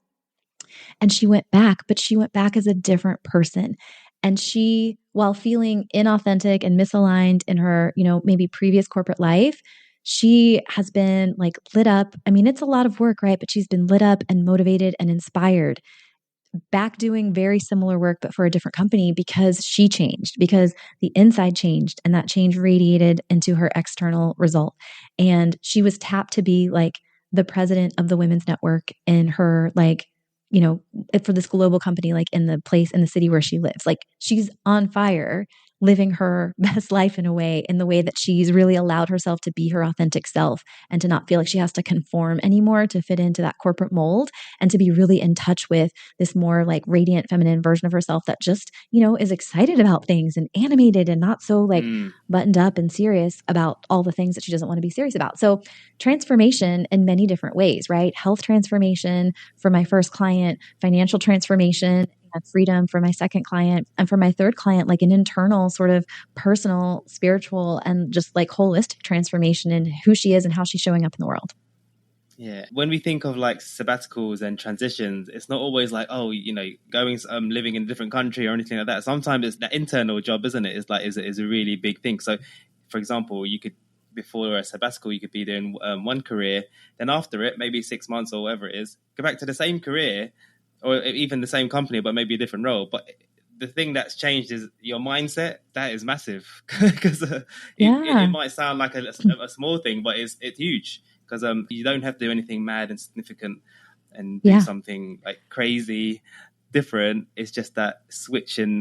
And she went back, but she went back as a different person. And she, while feeling inauthentic and misaligned in her, you know, maybe previous corporate life, she has been like lit up. I mean, it's a lot of work, right? But she's been lit up and motivated and inspired back doing very similar work, but for a different company because she changed, because the inside changed and that change radiated into her external result. And she was tapped to be like the president of the women's network in her like, you know, for this global company, like in the place, in the city where she lives. Like she's on fire, living her best life in a way, in the way that she's really allowed herself to be her authentic self and to not feel like she has to conform anymore to fit into that corporate mold and to be really in touch with this more like radiant feminine version of herself that just, you know, is excited about things and animated and not so like buttoned up and serious about all the things that she doesn't want to be serious about. So transformation in many different ways, right? Health transformation for my first client, financial transformation, and freedom for my second client, and for my third client, like an internal sort of personal, spiritual, and just like holistic transformation in who she is and how she's showing up in the world. Yeah. When we think of like sabbaticals and transitions, it's not always like, oh, you know, going, living in a different country or anything like that. Sometimes it's that internal job, isn't it? It's like, is a really big thing. So for example, you could, before a sabbatical, you could be doing one career, then after it, maybe 6 months or whatever it is, go back to the same career or even the same company, but maybe a different role. But the thing that's changed is your mindset. That is massive because it might sound like a small thing, but it's huge because you don't have to do anything mad and significant and do something like crazy different. It's just that switch in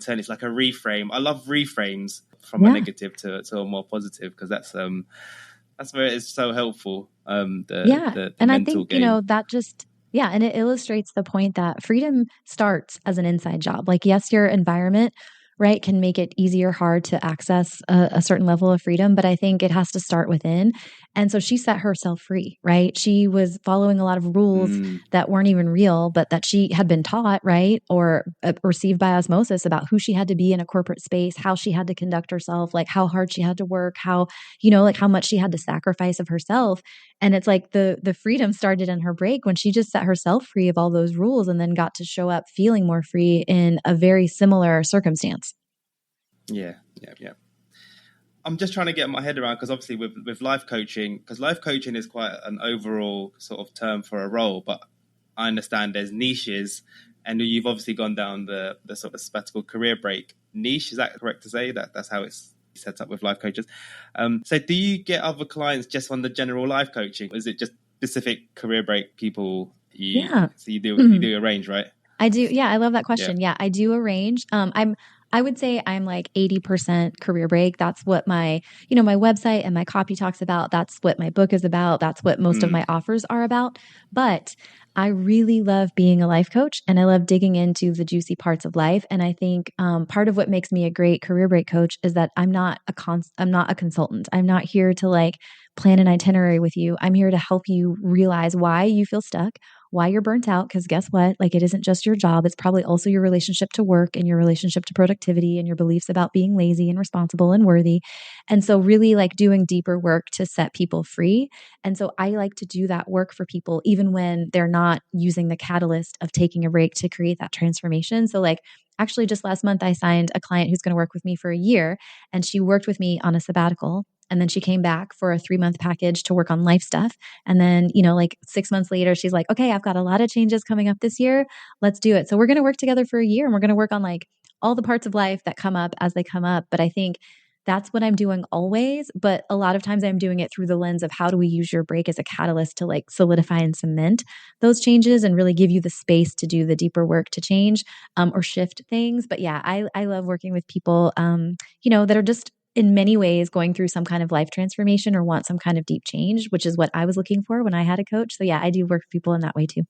turn. It's like a reframe. I love reframes from a negative to a more positive because that's where it's so helpful. The and I mental think game. you know that just. Yeah. And it illustrates the point that freedom starts as an inside job. Like, yes, your environment right, can make it easy or hard to access a certain level of freedom. But I think it has to start within. And so she set herself free, right? She was following a lot of rules that weren't even real, but that she had been taught, right? Or received by osmosis about who she had to be in a corporate space, how she had to conduct herself, like how hard she had to work, how, like how much she had to sacrifice of herself. And it's like the freedom started in her break when she just set herself free of all those rules and then got to show up feeling more free in a very similar circumstance. Yeah. I'm just trying to get my head around, because obviously with life coaching, because life coaching is quite an overall sort of term for a role, but I understand there's niches, and you've obviously gone down the sort of sabbatical career break niche. Is that correct to say that's how it's set up with life coaches? So do you get other clients just on the general life coaching? Or is it just specific career break people? So you do arrange, right? I do. Yeah, I love that question. Yeah, I do arrange. I would say I'm like 80% career break. That's what my website and my copy talks about. That's what my book is about. That's what most of my offers are about. But I really love being a life coach, and I love digging into the juicy parts of life. And I think part of what makes me a great career break coach is that I'm not a consultant. I'm not here to like plan an itinerary with you. I'm here to help you realize why you feel stuck, why you're burnt out. Because guess what? Like, it isn't just your job. It's probably also your relationship to work and your relationship to productivity and your beliefs about being lazy and responsible and worthy. And so really like doing deeper work to set people free. And so I like to do that work for people, even when they're not using the catalyst of taking a break to create that transformation. So like, actually just last month, I signed a client who's going to work with me for a year, and she worked with me on a sabbatical. And then she came back for a 3-month package to work on life stuff. And then, like 6 months later, she's like, okay, I've got a lot of changes coming up this year. Let's do it. So we're going to work together for a year, and we're going to work on like all the parts of life that come up as they come up. But I think that's what I'm doing always. But a lot of times I'm doing it through the lens of how do we use your break as a catalyst to like solidify and cement those changes and really give you the space to do the deeper work to change or shift things. But yeah, I love working with people, that are just in many ways going through some kind of life transformation or want some kind of deep change, which is what I was looking for when I had a coach. So yeah, I do work with people in that way too.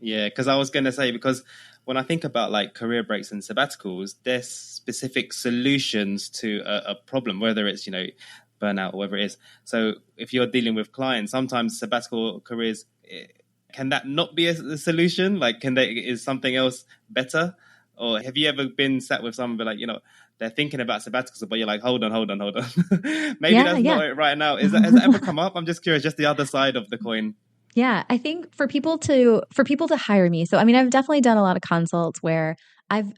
Yeah, because I was going to say, because when I think about like career breaks and sabbaticals, there's specific solutions to a problem, whether it's, burnout or whatever it is. So if you're dealing with clients, sometimes sabbatical careers, can that not be a solution? Like, is something else better? Or have you ever been sat with someone like, they're thinking about sabbaticals, but you're like, hold on. Maybe that's not it right now. Has that ever come up? I'm just curious, just the other side of the coin. Yeah, I think for people to hire me. So I mean, I've definitely done a lot of consults where I've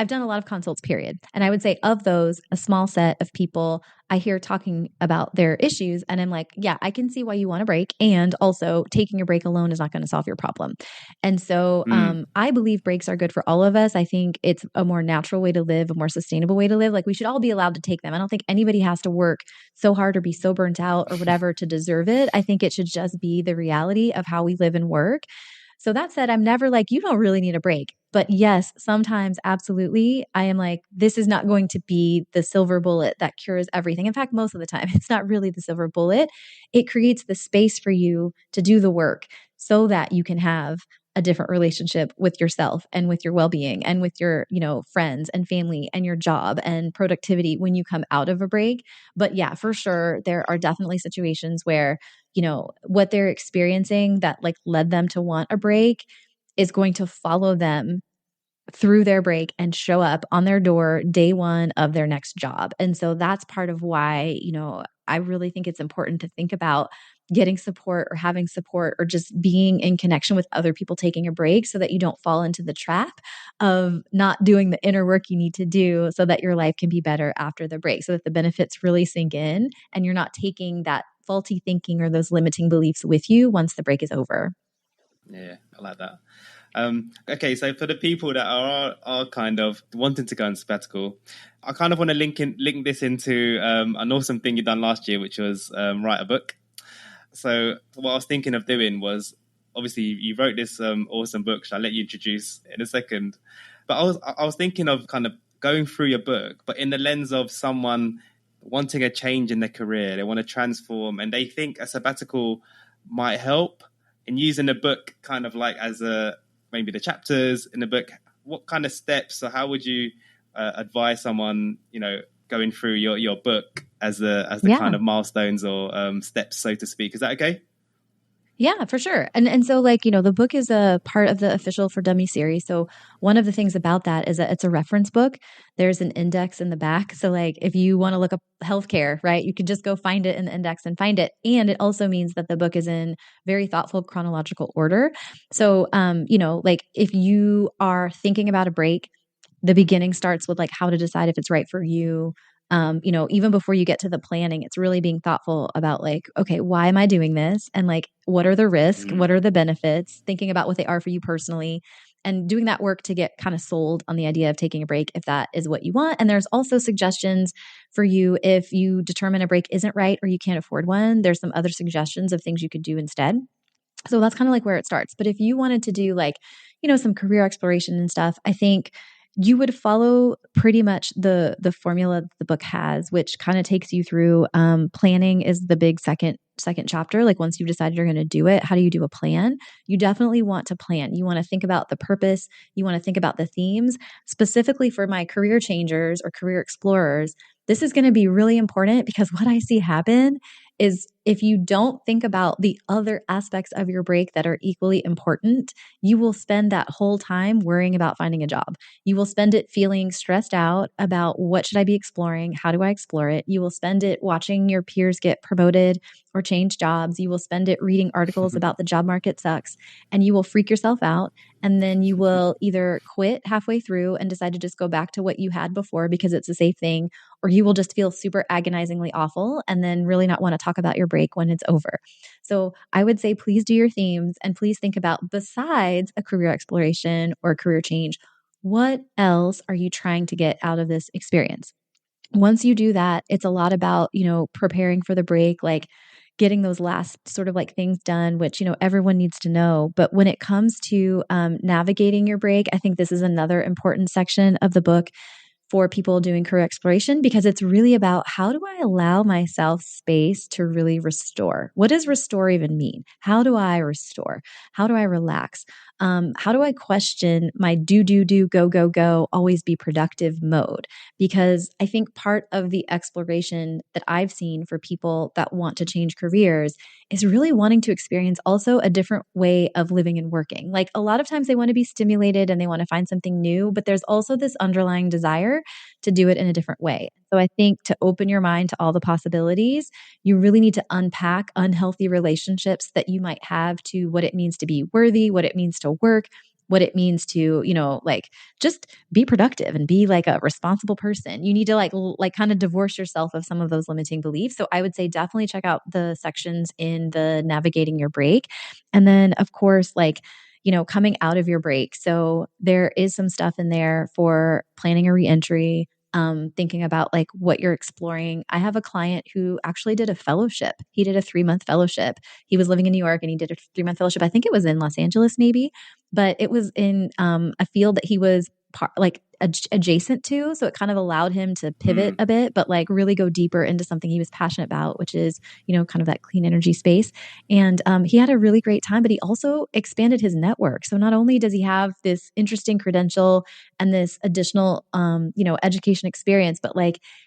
done a lot of consults, period. And I would say of those, a small set of people I hear talking about their issues. And I'm like, yeah, I can see why you want a break. And also, taking a break alone is not going to solve your problem. And so I believe breaks are good for all of us. I think it's a more natural way to live, a more sustainable way to live. Like, we should all be allowed to take them. I don't think anybody has to work so hard or be so burnt out or whatever to deserve it. I think it should just be the reality of how we live and work. So that said, I'm never like, you don't really need a break. But yes, sometimes absolutely, I am like, this is not going to be the silver bullet that cures everything. In fact, most of the time, it's not really the silver bullet. It creates the space for you to do the work so that you can have a different relationship with yourself and with your well-being and with your, friends and family and your job and productivity when you come out of a break. But yeah, for sure, there are definitely situations where, what they're experiencing that like led them to want a break is going to follow them through their break and show up on their door day one of their next job. And so that's part of why, I really think it's important to think about getting support or having support or just being in connection with other people taking a break so that you don't fall into the trap of not doing the inner work you need to do so that your life can be better after the break, so that the benefits really sink in and you're not taking that faulty thinking or those limiting beliefs with you once the break is over. Yeah, I like that. Okay, so for the people that are kind of wanting to go on sabbatical, I kind of want to link this into an awesome thing you done last year, which was write a book. So what I was thinking of doing was, obviously you wrote this awesome book, which I'll let you introduce in a second. But I was thinking of kind of going through your book, but in the lens of someone wanting a change in their career. They want to transform, and they think a sabbatical might help. And using the book kind of like as maybe the chapters in the book, what kind of steps or how would you advise someone, going through your book as the kind of milestones or steps, so to speak. Is that okay? Yeah, for sure. And so the book is a part of the Official for Dummies series. So one of the things about that is that it's a reference book. There's an index in the back. So if you want to look up healthcare, right, you can just go find it in the index and find it. And it also means that the book is in very thoughtful chronological order. So if you are thinking about a break, the beginning starts with how to decide if it's right for you. Even before you get to the planning, it's really being thoughtful about okay, why am I doing this? And what are the risks? What are the benefits? Thinking about what they are for you personally and doing that work to get kind of sold on the idea of taking a break if that is what you want. And there's also suggestions for you if you determine a break isn't right or you can't afford one. There's some other suggestions of things you could do instead. So that's kind of where it starts. But if you wanted to do some career exploration and stuff, I think you would follow pretty much the formula the book has, which kind of takes you through planning is the big second chapter. Once you've decided you're going to do it, how do you do a plan? You definitely want to plan. You want to think about the purpose. You want to think about the themes. Specifically for my career changers or career explorers, this is going to be really important because what I see happen is if you don't think about the other aspects of your break that are equally important, you will spend that whole time worrying about finding a job. You will spend it feeling stressed out about what should I be exploring? How do I explore it? You will spend it watching your peers get promoted or change jobs. You will spend it reading articles about the job market sucks, and you will freak yourself out. And then you will either quit halfway through and decide to just go back to what you had before because it's a safe thing, or you will just feel super agonizingly awful and then really not want to talk about your break when it's over. So I would say please do your themes and please think about, besides a career exploration or a career change, what else are you trying to get out of this experience? Once you do that, it's a lot about, preparing for the break, getting those last sort of things done, which, everyone needs to know. But when it comes to navigating your break, I think this is another important section of the book for people doing career exploration, because it's really about how do I allow myself space to really restore? What does restore even mean? How do I restore? How do I relax? How do I question my do, go, always be productive mode? Because I think part of the exploration that I've seen for people that want to change careers is really wanting to experience also a different way of living and working. A lot of times they want to be stimulated and they want to find something new, but there's also this underlying desire to do it in a different way. So I think to open your mind to all the possibilities, you really need to unpack unhealthy relationships that you might have to what it means to be worthy, what it means to work, what it means to, just be productive and be a responsible person. You need to kind of divorce yourself of some of those limiting beliefs. So I would say definitely check out the sections in the navigating your break. And then of course, coming out of your break. So there is some stuff in there for planning a reentry, thinking about what you're exploring. I have a client who actually did a fellowship. He did a 3-month fellowship. He was living in New York and he did a 3-month fellowship. I think it was in Los Angeles maybe, but it was in a field that he was adjacent to. So it kind of allowed him to pivot a bit, but really go deeper into something he was passionate about, which is, kind of that clean energy space. And he had a really great time, but he also expanded his network. So not only does he have this interesting credential and this additional, education experience, but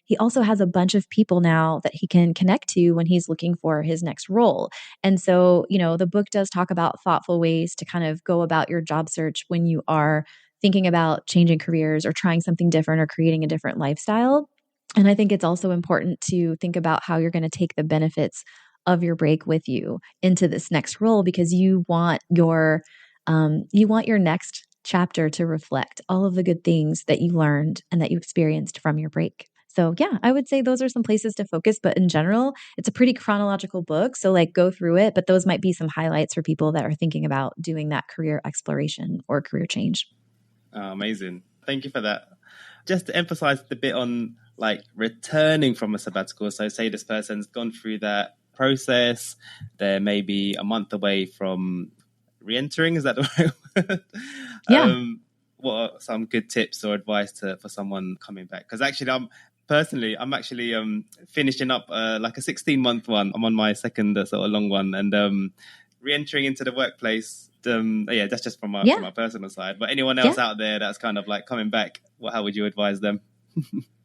he also has a bunch of people now that he can connect to when he's looking for his next role. And so, the book does talk about thoughtful ways to kind of go about your job search when you are thinking about changing careers or trying something different or creating a different lifestyle. And I think it's also important to think about how you're going to take the benefits of your break with you into this next role, because you want your next chapter to reflect all of the good things that you learned and that you experienced from your break. So yeah, I would say those are some places to focus, but in general, it's a pretty chronological book. So go through it, but those might be some highlights for people that are thinking about doing that career exploration or career change. Oh, amazing. Thank you for that. Just to emphasize the bit on returning from a sabbatical. So say this person's gone through that process. They're maybe a month away from re-entering. Is that the right word? Yeah. What are some good tips or advice for someone coming back? Because actually I'm actually finishing up a 16-month one. I'm on my second sort of long one, and re-entering into the workplace yeah, that's just from Yeah. my personal side. But anyone else Yeah. out there that's kind of like coming back, how would you advise them?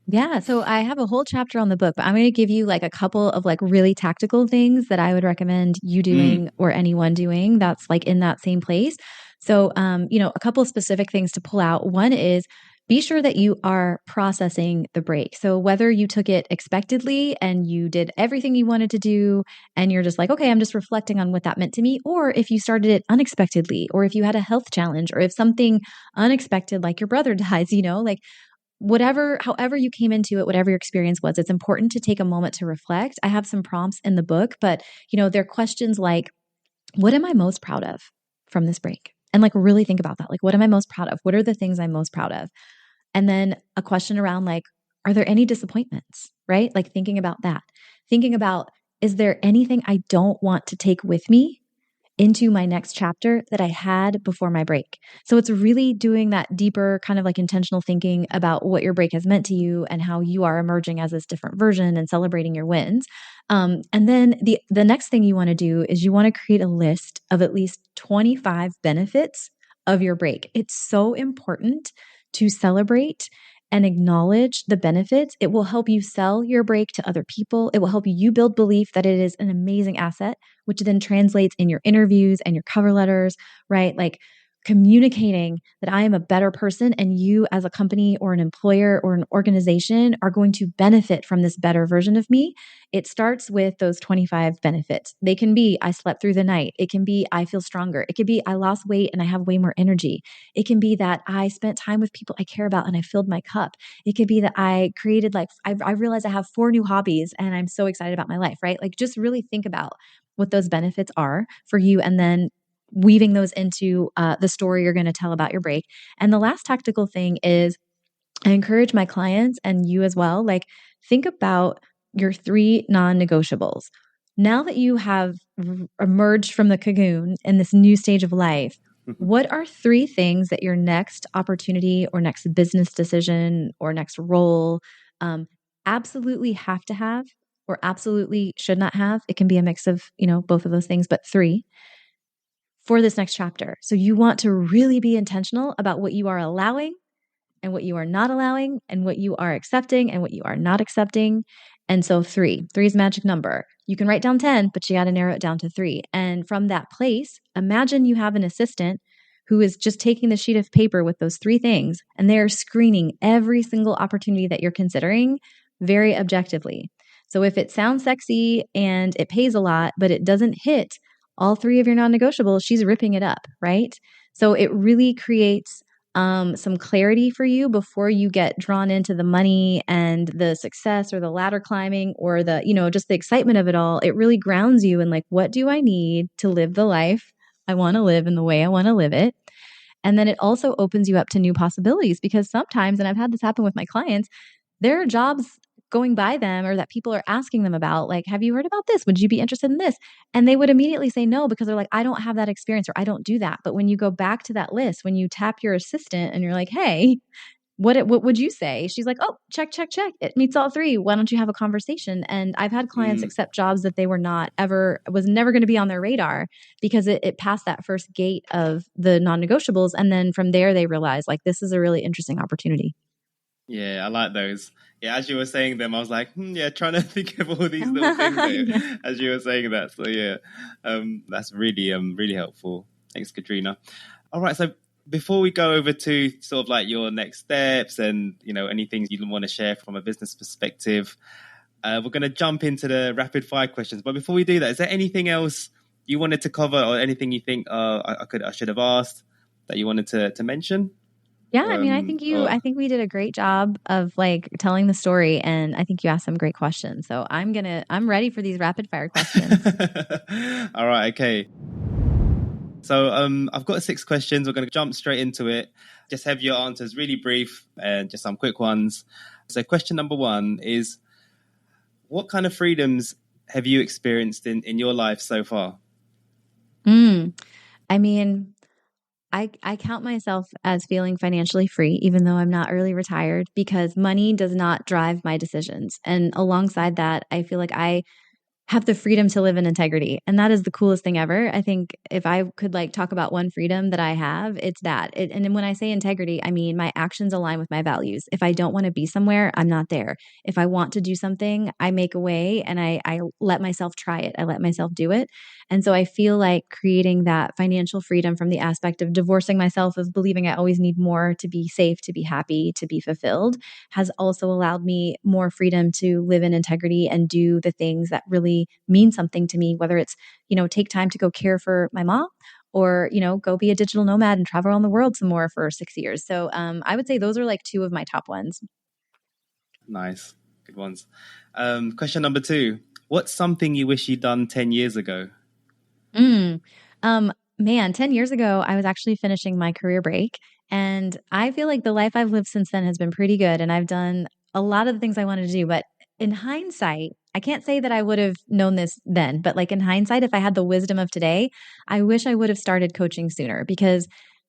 Yeah. So I have a whole chapter on the book, but I'm going to give you like a couple of like really tactical things that I would recommend you doing or anyone doing that's like in that same place. So, a couple of specific things to pull out. One is be sure that you are processing the break. So whether you took it expectedly and you did everything you wanted to do and you're just like, okay, I'm just reflecting on what that meant to me, or if you started it unexpectedly, or if you had a health challenge, or if something unexpected like your brother dies, like however you came into it, whatever your experience was, it's important to take a moment to reflect. I have some prompts in the book, but they're questions like, what am I most proud of from this break? And like really think about that. Like, what am I most proud of? What are the things I'm most proud of? And then a question around like, are there any disappointments? Right? Like thinking about that. Thinking about, is there anything I don't want to take with me into my next chapter that I had before my break? So it's really doing that deeper kind of like intentional thinking about what your break has meant to you and how you are emerging as this different version and celebrating your wins. And then the next thing you want to do is you want to create a list of at least 25 benefits of your break. It's so important to celebrate and acknowledge the benefits. It will help you sell your break to other people. It will help you build belief that it is an amazing asset, which then translates in your interviews and your cover letters, right? Like communicating that I am a better person and you as a company or an employer or an organization are going to benefit from this better version of me. It starts with those 25 benefits. They can be, I slept through the night. It can be, I feel stronger. It could be, I lost weight and I have way more energy. It can be that I spent time with people I care about and I filled my cup. It could be that I created I realized I have 4 new hobbies and I'm so excited about my life, right? Like just really think about what those benefits are for you and then weaving those into the story you're going to tell about your break. And the last tactical thing is I encourage my clients and you as well, like think about your 3 non-negotiables. Now that you have emerged from the cocoon in this new stage of life, what are 3 things that your next opportunity or next business decision or next role absolutely have to have or absolutely should not have? It can be a mix of, both of those things, but 3 for this next chapter. So you want to really be intentional about what you are allowing and what you are not allowing and what you are accepting and what you are not accepting. And so 3 is magic number. You can write down 10, but you got to narrow it down to 3. And from that place, imagine you have an assistant who is just taking the sheet of paper with those 3 things and they're screening every single opportunity that you're considering very objectively. So if it sounds sexy and it pays a lot, but it doesn't hit all 3 of your non-negotiables, she's ripping it up, right? So it really creates some clarity for you before you get drawn into the money and the success or the ladder climbing or the, just the excitement of it all. It really grounds you in like, what do I need to live the life I want to live in the way I want to live it? And then it also opens you up to new possibilities because sometimes, and I've had this happen with my clients, there are jobs going by them or that people are asking them about, like, have you heard about this? Would you be interested in this? And they would immediately say no because they're like, I don't have that experience or I don't do that. But when you go back to that list, when you tap your assistant and you're like, hey, what would you say? She's like, oh, check, check, check. It meets all 3. Why don't you have a conversation? And I've had clients accept jobs that they were was never going to be on their radar because it passed that first gate of the non-negotiables. And then from there, they realize like, this is a really interesting opportunity. Yeah, I like those. Yeah, as you were saying them, I was like, yeah, trying to think of all these little things there, as you were saying that. So yeah, that's really really helpful. Thanks, Katrina. All right, so before we go over to sort of like your next steps and anything you want to share from a business perspective, we're going to jump into the rapid fire questions. But before we do that, is there anything else you wanted to cover or anything you think I should have asked that you wanted to mention? Yeah, I mean, I think we did a great job of like telling the story and I think you asked some great questions. So I'm ready for these rapid fire questions. All right, okay. So I've got 6 questions. We're going to jump straight into it. Just have your answers really brief and just some quick ones. So question number 1 is, what kind of freedoms have you experienced in your life so far? I mean, I count myself as feeling financially free, even though I'm not early retired, because money does not drive my decisions. And alongside that, I feel like I have the freedom to live in integrity. And that is the coolest thing ever. I think if I could like talk about one freedom that I have, it's that. And then when I say integrity, I mean my actions align with my values. If I don't want to be somewhere, I'm not there. If I want to do something, I make a way and I let myself try it. I let myself do it. And so I feel like creating that financial freedom from the aspect of divorcing myself of believing I always need more to be safe, to be happy, to be fulfilled has also allowed me more freedom to live in integrity and do the things that really mean something to me, whether it's, take time to go care for my mom or, go be a digital nomad and travel around the world some more for 6 years. So I would say those are like two of my top ones. Nice. Good ones. Question number 2. What's something you wish you'd done 10 years ago? Mm. Man, 10 years ago, I was actually finishing my career break. And I feel like the life I've lived since then has been pretty good. And I've done a lot of the things I wanted to do. But in hindsight, I can't say that I would have known this then. But like in hindsight, if I had the wisdom of today, I wish I would have started coaching sooner because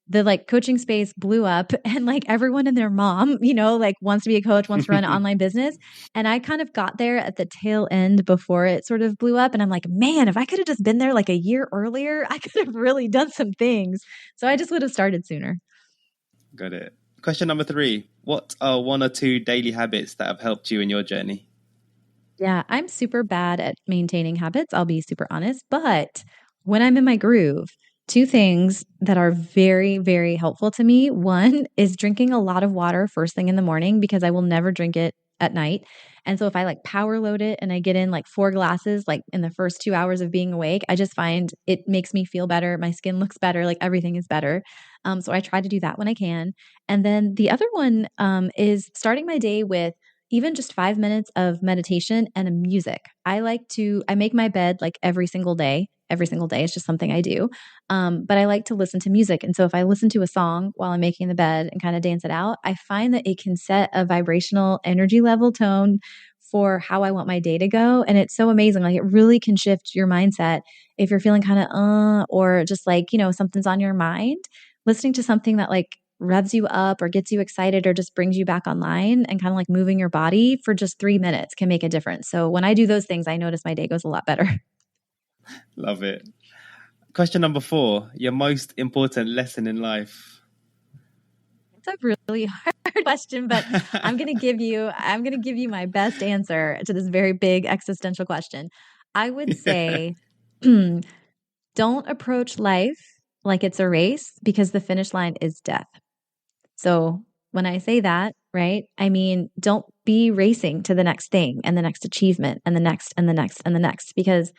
the like coaching space blew up and like everyone and their mom, like wants to be a coach, wants to run an online business. And I kind of got there at the tail end before it sort of blew up. And I'm like, man, if I could have just been there like a year earlier, I could have really done some things. So I just would have started sooner. Got it. Question number 3. What are 1 or 2 daily habits that have helped you in your journey? Yeah, I'm super bad at maintaining habits. I'll be super honest. But when I'm in my groove, 2 things that are very, very helpful to me. One is drinking a lot of water first thing in the morning because I will never drink it at night. And so if I like power load it and I get in like 4 glasses, like in the first 2 hours of being awake, I just find it makes me feel better. My skin looks better. Like everything is better. So I try to do that when I can. And then the other one is starting my day with even just 5 minutes of meditation and music. I make my bed like every single day. Every single day. It's just something I do. But I like to listen to music. And so if I listen to a song while I'm making the bed and kind of dance it out, I find that it can set a vibrational energy level tone for how I want my day to go. And it's so amazing. Like it really can shift your mindset if you're feeling kind of, or just like, something's on your mind, listening to something that like revs you up or gets you excited or just brings you back online and kind of like moving your body for just 3 minutes can make a difference. So when I do those things, I notice my day goes a lot better. Love it. Question number 4. Your most important lesson in life? It's a really hard question, but I'm going to give you my best answer to this very big existential question. I would say don't approach life like it's a race because the finish line is death. So when I say that, right, I mean, don't be racing to the next thing and the next achievement and the next and the next and the next. Because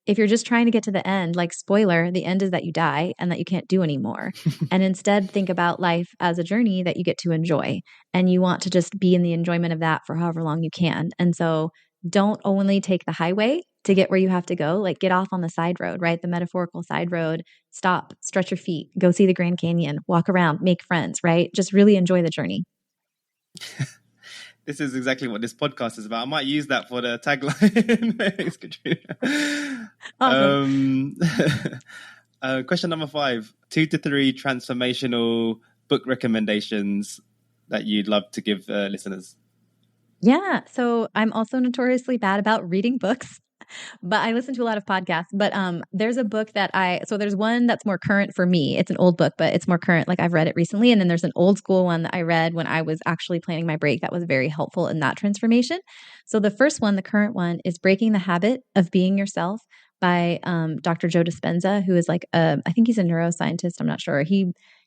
if you're just trying to get to the end, like spoiler, the end is that you die and that you can't do anymore. And instead think about life as a journey that you get to enjoy. And you want to just be in the enjoyment of that for however long you can. And so don't only take the highway to get where you have to go, like get off on the side road, right? The metaphorical side road, stop, stretch your feet, go see the Grand Canyon, walk around, make friends, right? Just really enjoy the journey. This is exactly what this podcast is about. I might use that for the tagline. Thanks, Katrina. Awesome. Question number 5. 2 to 3 transformational book recommendations that you'd love to give listeners. Yeah. So I'm also notoriously bad about reading books. But I listen to a lot of podcasts. But there's a book so there's one that's more current for me. It's an old book, but it's more current. Like I've read it recently. And then there's an old school one that I read when I was actually planning my break that was very helpful in that transformation. So the first one, the current one, is Breaking the Habit of Being Yourself by Dr. Joe Dispenza, who is like, I think he's a neuroscientist. I'm not sure.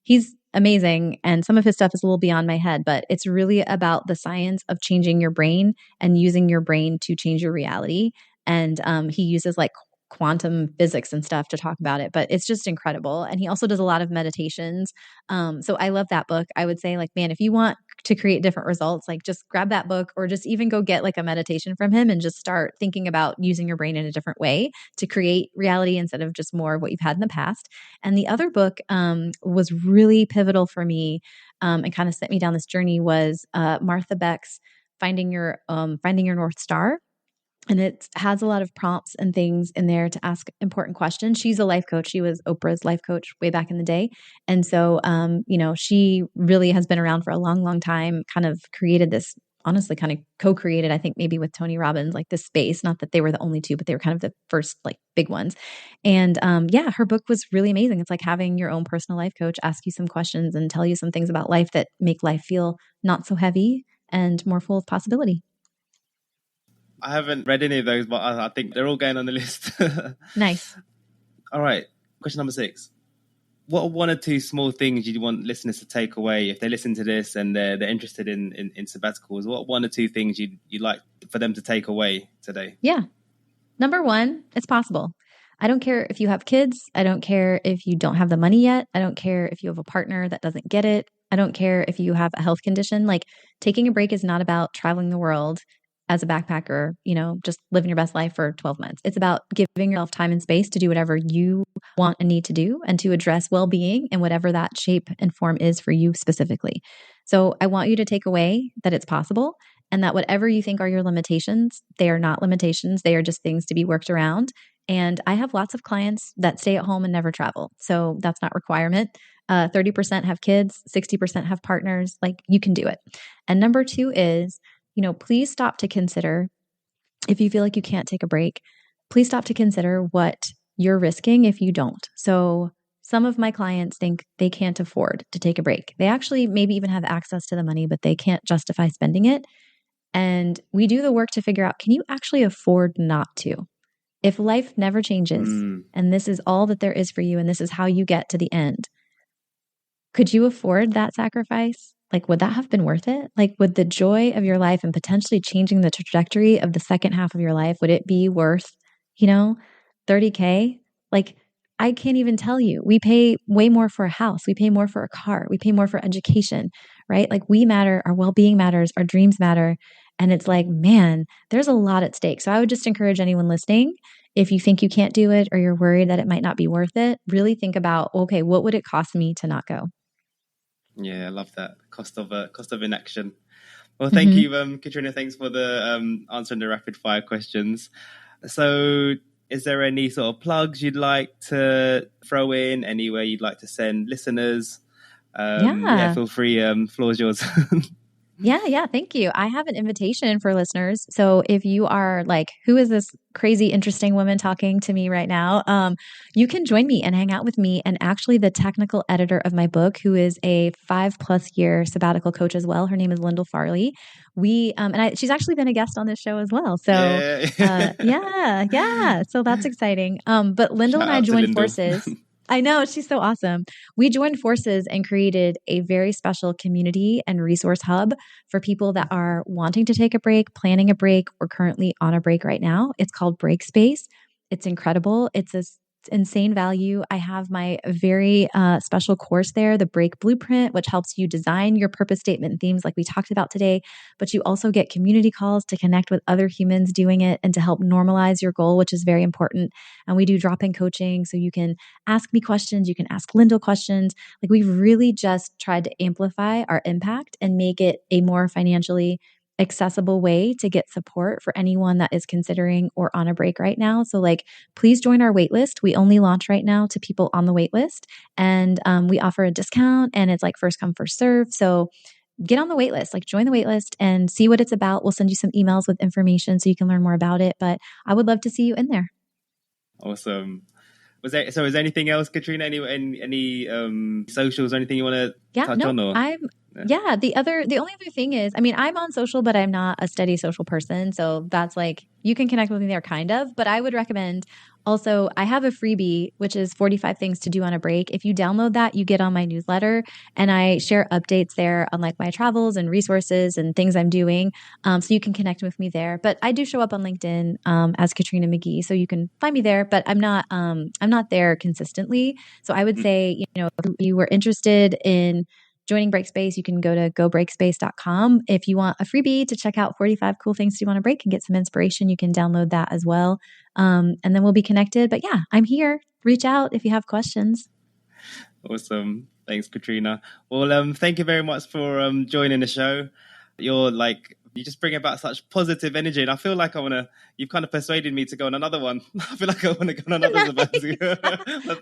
He's amazing. And some of his stuff is a little beyond my head, but it's really about the science of changing your brain and using your brain to change your reality. And he uses like quantum physics and stuff to talk about it, but it's just incredible. And he also does a lot of meditations. So I love that book. I would say like, man, if you want to create different results, like just grab that book or just even go get like a meditation from him and just start thinking about using your brain in a different way to create reality instead of just more of what you've had in the past. And the other book was really pivotal for me and kind of set me down this journey was Martha Beck's Finding Your North Star. And it has a lot of prompts and things in there to ask important questions. She's a life coach. She was Oprah's life coach way back in the day. And so, she really has been around for a long, long time, kind of created this honestly kind of co-created, I think maybe with Tony Robbins, like this space, not that they were the only two, but they were kind of the first like big ones. And yeah, her book was really amazing. It's like having your own personal life coach ask you some questions and tell you some things about life that make life feel not so heavy and more full of possibility. I haven't read any of those, but I think they're all going on the list. Nice. All right. Question number 6. What are one or two small things you want listeners to take away if they listen to this and they're interested in sabbaticals? What one or two things you'd like for them to take away today? Yeah. Number 1, it's possible. I don't care if you have kids. I don't care if you don't have the money yet. I don't care if you have a partner that doesn't get it. I don't care if you have a health condition. Like, taking a break is not about traveling the world as a backpacker, just living your best life for 12 months. It's about giving yourself time and space to do whatever you want and need to do and to address well-being in whatever that shape and form is for you specifically. So I want you to take away that it's possible, and that whatever you think are your limitations, they are not limitations. They are just things to be worked around. And I have lots of clients that stay at home and never travel. So that's not a requirement. 30% have kids, 60% have partners. Like, you can do it. And number 2 is, please stop to consider, if you feel like you can't take a break, please stop to consider what you're risking if you don't. So some of my clients think they can't afford to take a break. They actually maybe even have access to the money, but they can't justify spending it. And we do the work to figure out, can you actually afford not to? If life never changes and this is all that there is for you and this is how you get to the end, could you afford that sacrifice? Like, would that have been worth it? Like, would the joy of your life and potentially changing the trajectory of the second half of your life, would it be worth, 30K? Like, I can't even tell you. We pay way more for a house. We pay more for a car. We pay more for education, right? Like, we matter. Our well-being matters. Our dreams matter. And it's like, man, there's a lot at stake. So I would just encourage anyone listening, if you think you can't do it or you're worried that it might not be worth it, really think about, okay, what would it cost me to not go? Yeah, I love that. Cost of inaction. Well, thank you, Katrina. Thanks for the answering the rapid fire questions. So is there any sort of plugs you'd like to throw in? Anywhere you'd like to send listeners? Yeah, feel free. Floor's yours. Yeah. Thank you. I have an invitation for listeners. So if you are like, who is this crazy, interesting woman talking to me right now? You can join me and hang out with me. And actually the technical editor of my book, who is a 5+ year sabbatical coach as well. Her name is Lyndall Farley. She's actually been a guest on this show as well. So yeah. So that's exciting. But Lyndall and I joined forces. I know, she's so awesome. We joined forces and created a very special community and resource hub for people that are wanting to take a break, planning a break, or currently on a break right now. It's called Break Space. It's incredible. It's insane value. I have my very special course there, the Break Blueprint, which helps you design your purpose statement and themes like we talked about today. But you also get community calls to connect with other humans doing it and to help normalize your goal, which is very important. And we do drop-in coaching, so you can ask me questions, you can ask Lyndall questions. Like, we've really just tried to amplify our impact and make it a more financially accessible way to get support for anyone that is considering or on a break right now. So please join our waitlist. We only launch right now to people on the waitlist, and we offer a discount, and it's like first come, first serve. So get on the waitlist, join the waitlist and see what it's about. We'll send you some emails with information so you can learn more about it, but I would love to see you in there. Awesome. Is there anything else, Katrina? Any socials or anything you want to touch on? Or? The only other thing is, I'm on social, but I'm not a steady social person. So that's you can connect with me there kind of, but I would recommend also, I have a freebie, which is 45 things to do on a break. If you download that, you get on my newsletter, and I share updates there on my travels and resources and things I'm doing. So you can connect with me there, but I do show up on LinkedIn as Katrina McGhee. So you can find me there, but I'm not there consistently. So I would say, if you were interested in joining Breakspace, you can go to gobreakspace.com. If you want a freebie to check out 45 cool things to do on a break and get some inspiration, you can download that as well. And then we'll be connected. But yeah, I'm here. Reach out if you have questions. Awesome. Thanks, Katrina. Well, thank you very much for joining the show. You just bring about such positive energy, and I feel like you've kind of persuaded me to go on another one. I feel like I want to go on another sabbatical.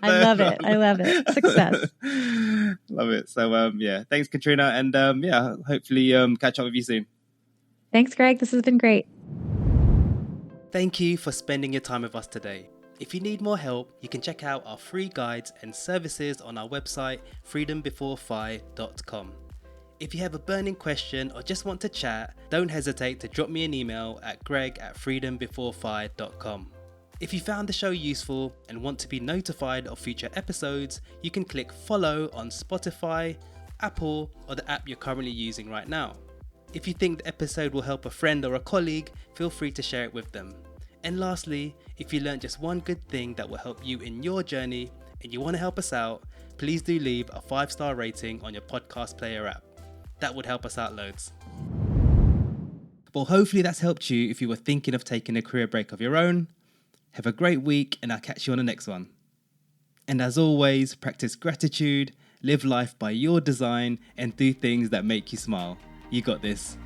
I love it. Success. Love it. So, thanks, Katrina. And hopefully catch up with you soon. Thanks, Greg. This has been great. Thank you for spending your time with us today. If you need more help, you can check out our free guides and services on our website, freedombeforefire.com. If you have a burning question or just want to chat, don't hesitate to drop me an email at greg@freedombeforefire.com. If you found the show useful and want to be notified of future episodes, you can click follow on Spotify, Apple, or the app you're currently using right now. If you think the episode will help a friend or a colleague, feel free to share it with them. And lastly, if you learned just one good thing that will help you in your journey and you want to help us out, please do leave a 5-star rating on your podcast player app. That would help us out loads. Well, hopefully that's helped you if you were thinking of taking a career break of your own. Have a great week, and I'll catch you on the next one. And as always, practice gratitude, live life by your design, and do things that make you smile. You got this.